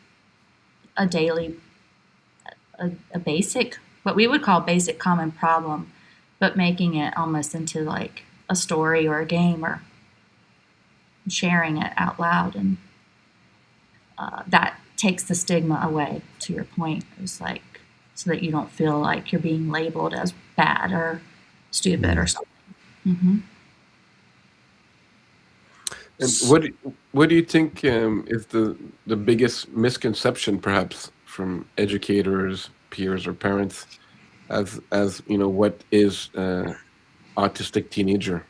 a daily, a basic, what we would call basic common problem, but making it almost into like a story or a game, or sharing it out loud. And that takes the stigma away, to your point. It's like, so that you don't feel like you're being labeled as bad or stupid or something. Mm-hmm. And what do you think is the biggest misconception, perhaps, from educators, peers, or parents, as what is autistic teenager?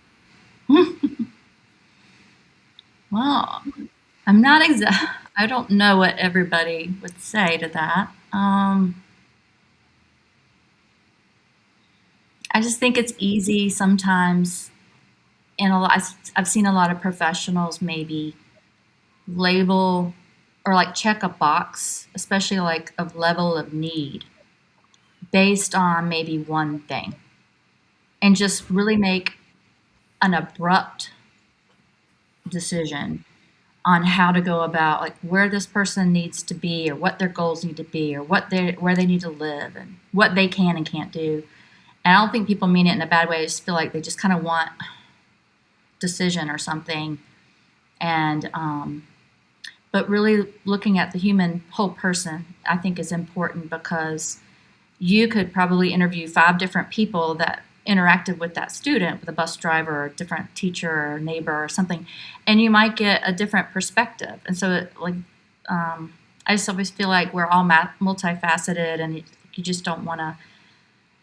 Well, I'm not I don't know what everybody would say to that. I just think it's easy sometimes, and I've seen a lot of professionals maybe label or like check a box, especially like of level of need, based on maybe one thing, and just really make an abrupt decision on how to go about, like, where this person needs to be, or what their goals need to be, or where they need to live, and what they can and can't do. And I don't think people mean it in a bad way. I just feel like they just kind of want decision or something. And but really looking at the human whole person, I think, is important, because you could probably interview 5 different people that interacted with that student, with a bus driver or a different teacher or neighbor or something, and you might get a different perspective. And so I just always feel like we're all multifaceted, and you just don't want to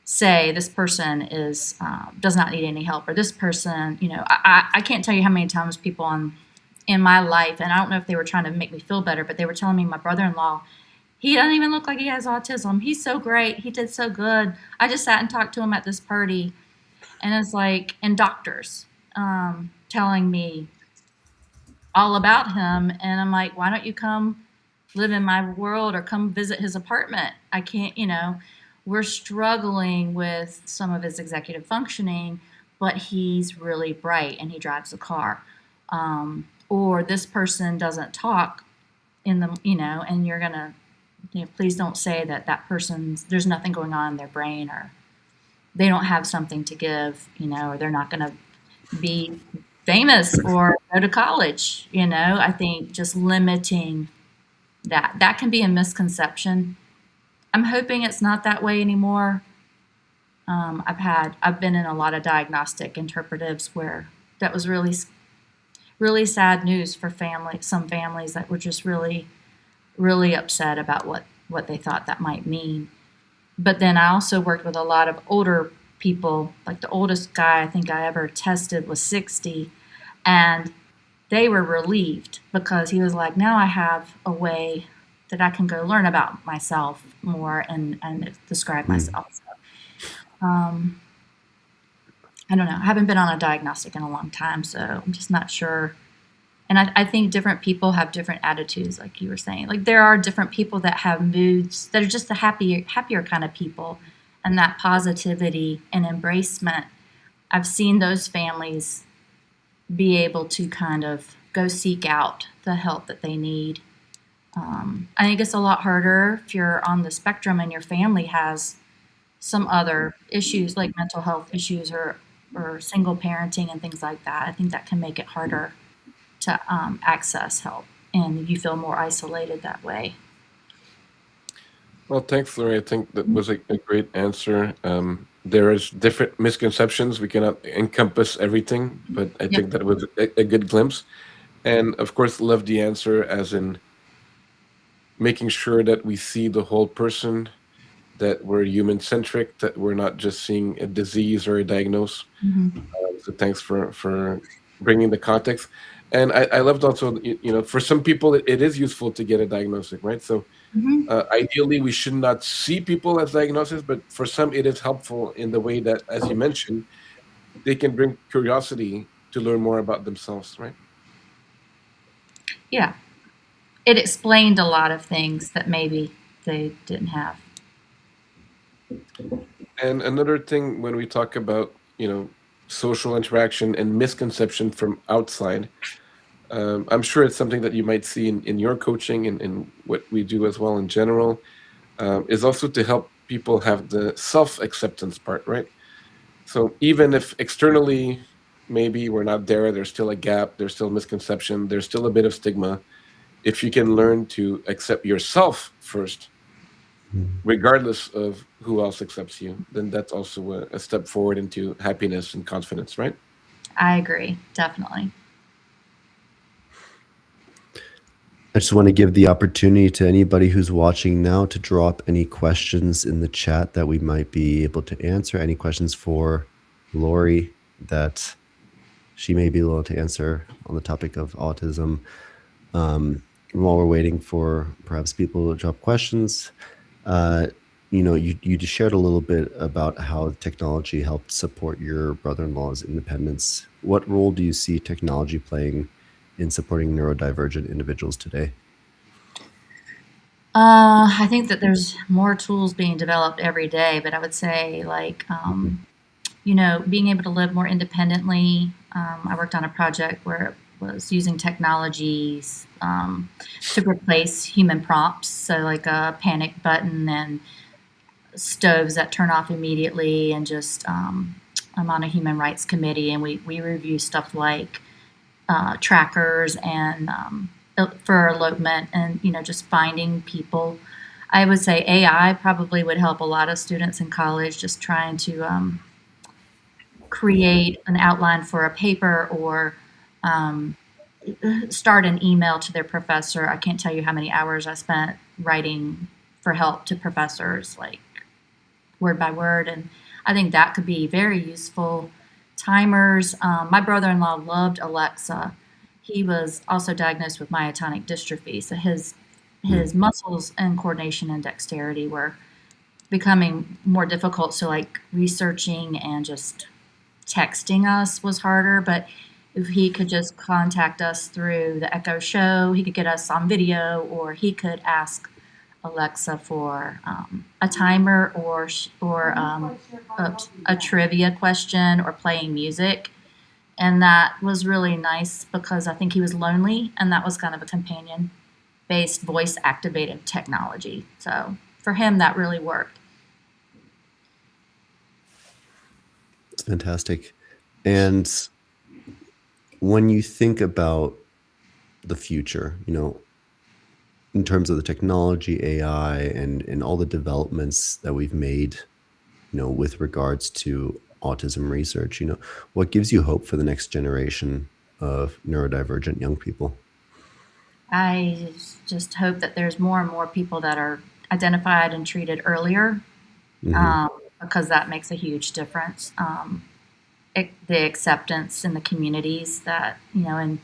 say this person is does not need any help, or this person, I can't tell you how many times people in my life, and I don't know if they were trying to make me feel better, but they were telling me my brother-in-law, he doesn't even look like he has autism. He's so great. He did so good. I just sat and talked to him at this party. And it's like, and doctors telling me all about him. And I'm like, why don't you come live in my world or come visit his apartment? I can't, we're struggling with some of his executive functioning, but he's really bright and he drives a car. Or this person doesn't talk and you're going to, please don't say that there's nothing going on in their brain, or they don't have something to give, or they're not going to be famous or go to college. I think just limiting that can be a misconception. I'm hoping it's not that way anymore. I've been in a lot of diagnostic interpretives where that was really, really sad news for some families that were just really, really upset about what they thought that might mean. But then I also worked with a lot of older people. Like the oldest guy I think I ever tested was 60, and they were relieved because he was like, now I have a way that I can go learn about myself more and describe myself. So, I don't know. I haven't been on a diagnostic in a long time, so I'm just not sure. And I think different people have different attitudes, like you were saying. Like there are different people that have moods that are just the happier kind of people, and that positivity and embracement. I've seen those families be able to kind of go seek out the help that they need. I think it's a lot harder if you're on the spectrum and your family has some other issues like mental health issues or single parenting and things like that. I think that can make it harder to access help, and you feel more isolated that way. Well, thanks, Laurie. I think that was a great answer. There is different misconceptions. We cannot encompass everything, but I think that was a good glimpse. And of course, love the answer as in making sure that we see the whole person, that we're human-centric, that we're not just seeing a disease or a diagnosis. So thanks for bringing the context. And I loved also, for some people, it is useful to get a diagnosis, right? So ideally, we should not see people as diagnoses, but for some, it is helpful in the way that, as you mentioned, they can bring curiosity to learn more about themselves, right? Yeah. It explained a lot of things that maybe they didn't have. And another thing when we talk about, social interaction and misconception from outside, I'm sure it's something that you might see in your coaching and what we do as well in general, is also to help people have the self-acceptance part, right? So even if externally maybe we're not there, there's still a gap, there's still misconception, there's still a bit of stigma. If you can learn to accept yourself first, regardless of who else accepts you, then that's also a step forward into happiness and confidence, right? I agree, definitely. I just want to give the opportunity to anybody who's watching now to drop any questions in the chat that we might be able to answer. Any questions for Laurie that she may be able to answer on the topic of autism. While we're waiting for perhaps people to drop questions, you just shared a little bit about how technology helped support your brother-in-law's independence. What role do you see technology playing in supporting neurodivergent individuals today? I think that there's more tools being developed every day, but I would say being able to live more independently. I worked on a project where it was using technologies to replace human prompts. So like a panic button and stoves that turn off immediately, and just I'm on a human rights committee, and we review stuff like trackers and for elopement, and just finding people. I would say AI probably would help a lot of students in college just trying to create an outline for a paper, or start an email to their professor. I can't tell you how many hours I spent writing for help to professors, like word by word. And I think that could be very useful. Timers. My brother-in-law loved Alexa. He was also diagnosed with myotonic dystrophy, so his muscles and coordination and dexterity were becoming more difficult. So like researching and just texting us was harder, but if he could just contact us through the Echo Show, he could get us on video, or he could ask Alexa for a timer or a trivia question or playing music. And that was really nice because I think he was lonely, and that was kind of a companion-based voice-activated technology. So for him, that really worked. It's fantastic. And when you think about the future, in terms of the technology, AI, and all the developments that we've made, with regards to autism research, what gives you hope for the next generation of neurodivergent young people? I just hope that there's more and more people that are identified and treated earlier, Hmm. because that makes a huge difference. The acceptance in the communities that, in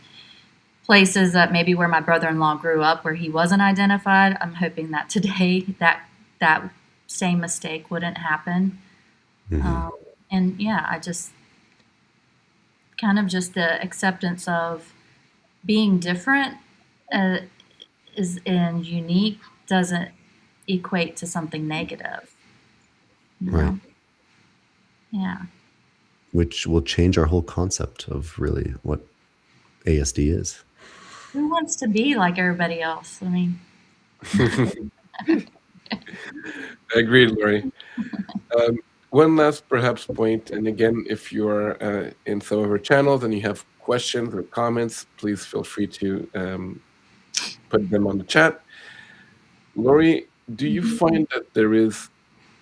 places that maybe where my brother-in-law grew up where he wasn't identified, I'm hoping that today that same mistake wouldn't happen. Hmm. And yeah, I just kind of just the acceptance of being different uh, is and unique doesn't equate to something negative, you Right. know? Yeah. Which will change our whole concept of really what ASD is. Who wants to be like everybody else? I mean, Agreed, Laurie. One last perhaps point, and again, if you're in some of our channels and you have questions or comments, please feel free to put them on the chat. Laurie, do you find that there is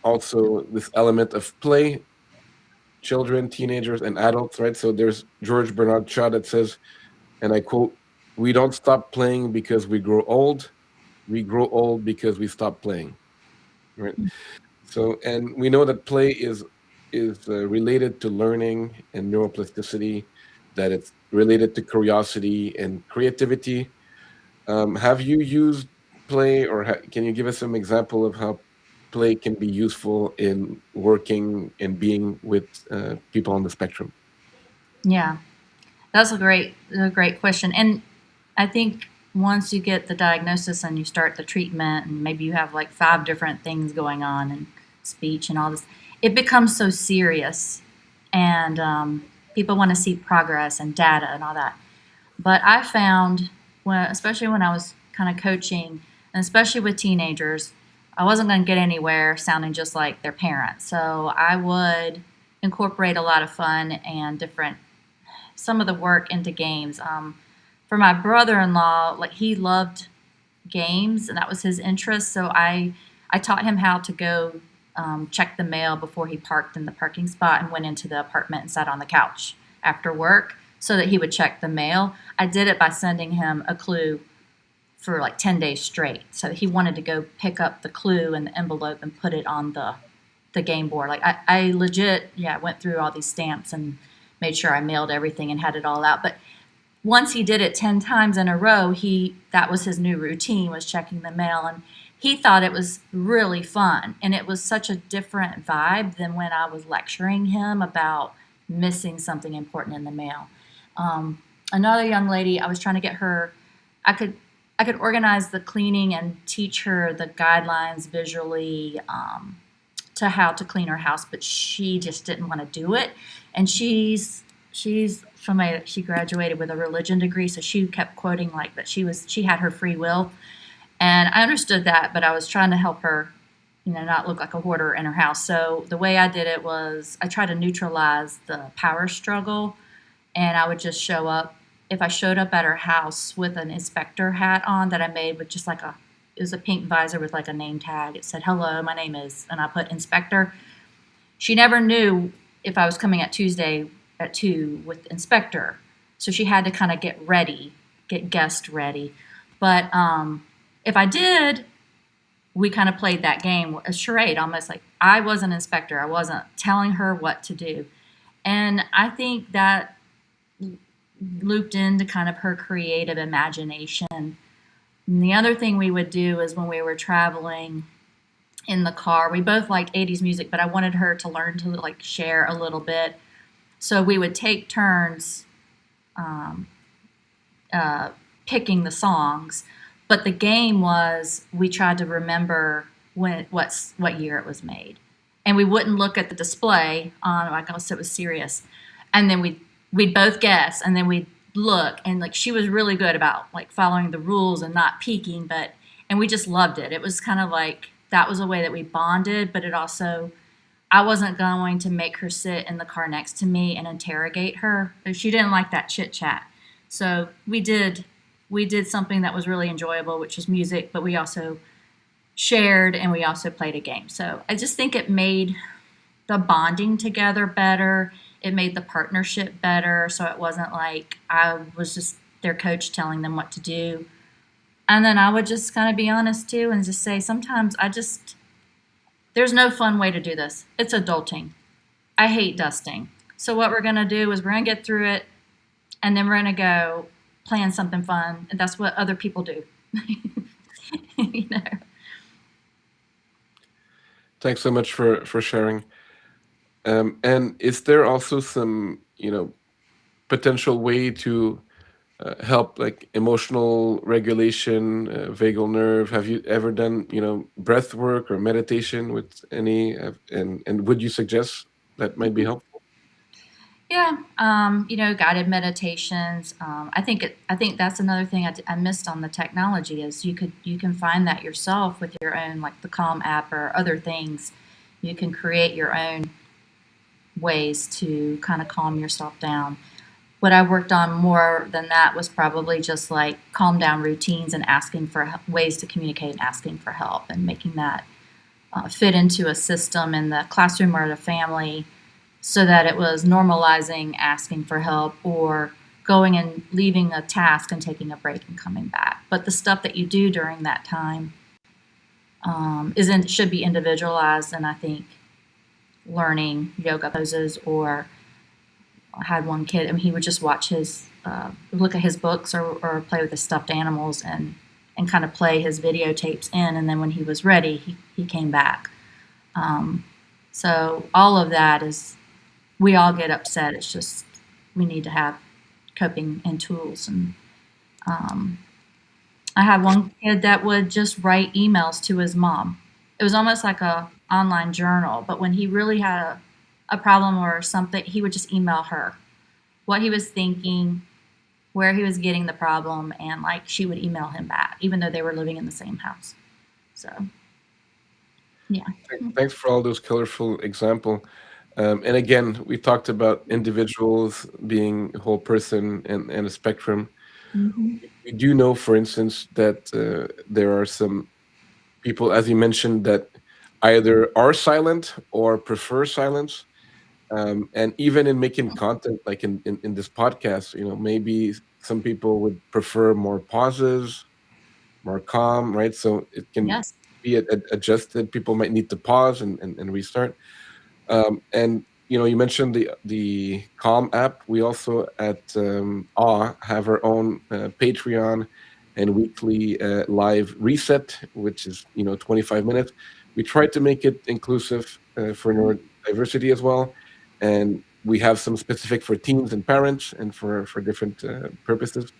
also this element of play, children, teenagers, and adults, right? So there's George Bernard Shaw that says, and I quote, "We don't stop playing because we grow old. We grow old because we stop playing." Right. So, and we know that play is related to learning and neuroplasticity, that it's related to curiosity and creativity. Have you used play, or can you give us some example of how play can be useful in working and being with people on the spectrum? yeah, that's a great question. And I think once you get the diagnosis and you start the treatment, and maybe you have like 5 different things going on and speech and all this, it becomes so serious. And people want to see progress and data and all that. But I found, especially when I was kind of coaching, and especially with teenagers, I wasn't going to get anywhere sounding just like their parents. So I would incorporate a lot of fun and some of the work into games. For my brother-in-law, like he loved games and that was his interest. So I taught him how to go check the mail before he parked in the parking spot and went into the apartment and sat on the couch after work so that he would check the mail. I did it by sending him a clue for like 10 days straight. So he wanted to go pick up the clue in the envelope and put it on the game board. Like I legit, yeah, went through all these stamps and made sure I mailed everything and had it all out. But once he did it 10 times in a row, that was his new routine, was checking the mail. And he thought it was really fun. And it was such a different vibe than when I was lecturing him about missing something important in the mail. Another young lady, I was trying to get her, I could organize the cleaning and teach her the guidelines visually to how to clean her house, but she just didn't want to do it. And she graduated with a religion degree, so she kept quoting like that she had her free will. And I understood that, but I was trying to help her, not look like a hoarder in her house. So the way I did it was I tried to neutralize the power struggle, and I would just show up. If I showed up at her house with an inspector hat on that I made with just it was a pink visor with like a name tag. It said, "Hello, my name is," and I put inspector. She never knew if I was coming at Tuesday at 2 with inspector. So she had to kind of get ready get guests ready. But if I did, we kind of played that game, a charade, almost like I was an inspector. I wasn't telling her what to do. And I think that looped into kind of her creative imagination. And the other thing we would do is when we were traveling in the car, we both liked 80s music, but I wanted her to learn to like share a little bit. So we would take turns picking the songs. But the game was we tried to remember what year it was made, and we wouldn't look at the display on. I guess it was serious, and then we'd both guess, and then we'd look, and like she was really good about like following the rules and not peeking, and we just loved it. It was kind of like that was a way that we bonded, but it also I wasn't going to make her sit in the car next to me and interrogate her. She didn't like that chit chat, so we did something that was really enjoyable, which was music, but we also shared and we also played a game. So I just think it made the bonding together better. It made the partnership better. So it wasn't like I was just their coach telling them what to do. And then I would just kind of be honest too and just say, sometimes there's no fun way to do this. It's adulting. I hate dusting. So what we're going to do is we're going to get through it, and then we're going to go plan something fun, and that's what other people do. You know. Thanks so much for sharing. And is there also some potential way to help like emotional regulation, vagal nerve? Have you ever done breath work or meditation with any? And would you suggest that might be helpful? Yeah, guided meditations. I think that's another thing I missed on the technology is you can find that yourself with your own, like the Calm app or other things. You can create your own ways to kind of calm yourself down. What I worked on more than that was probably just like calm down routines and asking for ways to communicate and asking for help and making that fit into a system in the classroom or the family, so that it was normalizing asking for help or going and leaving a task and taking a break and coming back. But the stuff that you do during that time should be individualized. And I think learning yoga poses, or I had one kid, he would just watch look at his books or play with his stuffed animals and kind of play his videotapes in. And then when he was ready, he came back. So all of that is, we all get upset. It's just we need to have coping and tools. And I had one kid that would just write emails to his mom. It was almost like a online journal, but when he really had a problem or something, he would just email her what he was thinking, where he was getting the problem, and like she would email him back, even though they were living in the same house. So, yeah. Thanks for all those colorful examples. And again, we talked about individuals being a whole person and a spectrum. Mm-hmm. We do know, for instance, that there are some people, as you mentioned, that either are silent or prefer silence. And even in making content, like in this podcast, maybe some people would prefer more pauses, more calm, right? So it can Yes. be adjusted. People might need to pause and restart. And you mentioned the Calm app. We also at AWE have our own Patreon and weekly live reset, which is 25 minutes. We try to make it inclusive for neurodiversity as well, and we have some specific for teens and parents and for different purposes.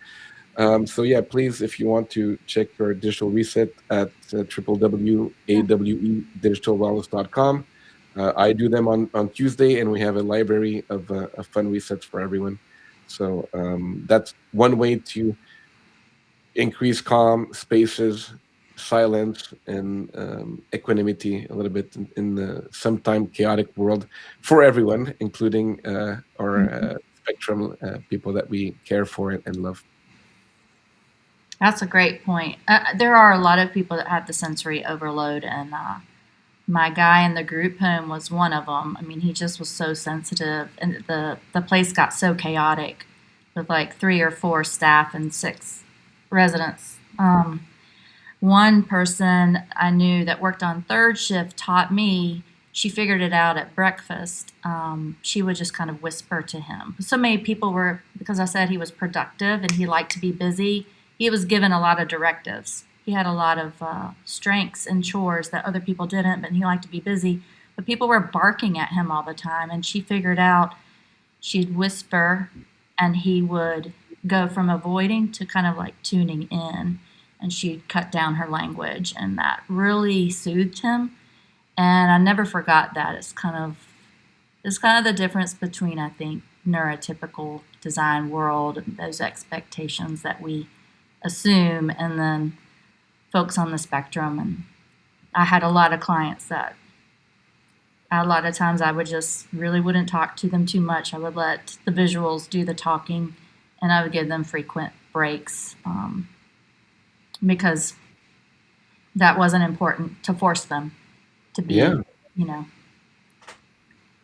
So yeah, please, if you want to check your digital reset at www.awedigitalwellness.com. I do them on Tuesday, and we have a library of fun resets for everyone. So that's one way to increase calm spaces, silence, and equanimity a little bit in the sometimes chaotic world for everyone, including our spectrum people that we care for and love. That's a great point. There are a lot of people that have the sensory overload, and my guy in the group home was one of them. I mean, he just was so sensitive, and the place got so chaotic with like 3 or 4 staff and 6 residents. One person I knew that worked on third shift taught me, she figured it out at breakfast. She would just kind of whisper to him. So many people were, because I said he was productive and he liked to be busy, he was given a lot of directives. He had a lot of strengths and chores that other people didn't, but he liked to be busy. But people were barking at him all the time, and she figured out she'd whisper and he would go from avoiding to kind of like tuning in, and she'd cut down her language, and that really soothed him. And I never forgot that. It's kind of the difference between, I think, neurotypical design world and those expectations that we assume, and then folks on the spectrum. And I had a lot of clients that a lot of times I would just really wouldn't talk to them too much. I would let the visuals do the talking, and I would give them frequent breaks, because that wasn't important to force them to be, Yeah.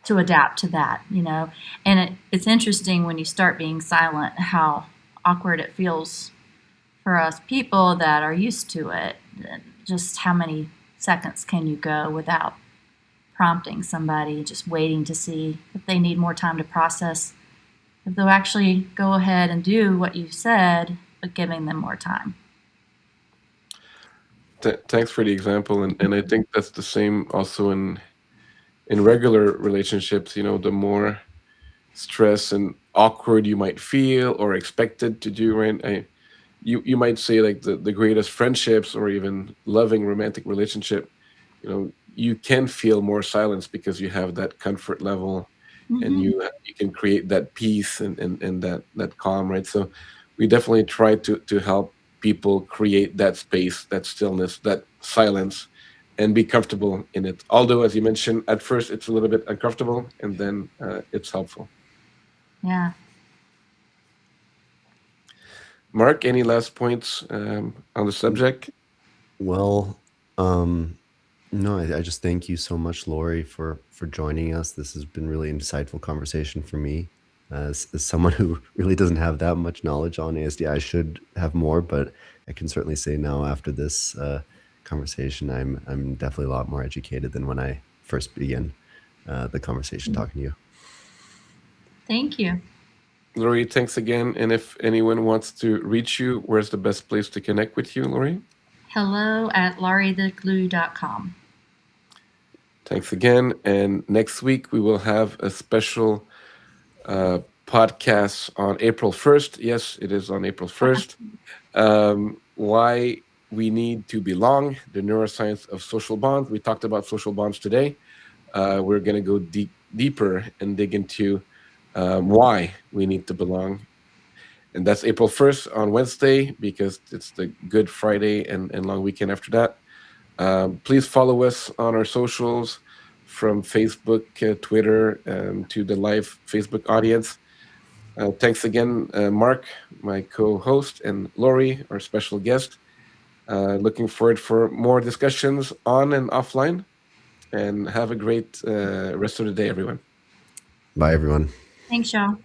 To adapt to that. And it's interesting when you start being silent how awkward it feels for us people that are used to it. Just how many seconds can you go without prompting somebody, just waiting to see if they need more time to process, if they'll actually go ahead and do what you said, but giving them more time. Thanks for the example, and I think that's the same also in regular relationships. The more stress and awkward you might feel or expected to do, right? You might say like the greatest friendships or even loving romantic relationship, you can feel more silence because you have that comfort level, and Mm-hmm. you can create that peace and that calm, right? So we definitely try to help people create that space, that stillness, that silence, and be comfortable in it. Although, as you mentioned, at first it's a little bit uncomfortable, and then it's helpful. Yeah. Mark, any last points on the subject? Well, no, I just thank you so much, Laurie, for joining us. This has been really insightful conversation for me. As someone who really doesn't have that much knowledge on ASD, I should have more, but I can certainly say now after this conversation, I'm definitely a lot more educated than when I first began the conversation talking to you. Thank you. Laurie, thanks again. And if anyone wants to reach you, where's the best place to connect with you, Laurie? hello@laurietheglu.com. Thanks again. And next week, we will have a special podcast on April 1st. Yes, it is on April 1st. Why we need to belong, the neuroscience of social bonds. We talked about social bonds today. We're going to go deeper and dig into why we need to belong. And that's April 1st on Wednesday, because it's the Good Friday and long weekend after that. Please follow us on our socials, from Facebook, Twitter, to the live Facebook audience. Thanks again, Mark, my co-host, and Laurie, our special guest. Looking forward for more discussions on and offline. And have a great rest of the day, everyone. Bye, everyone. Thanks, y'all.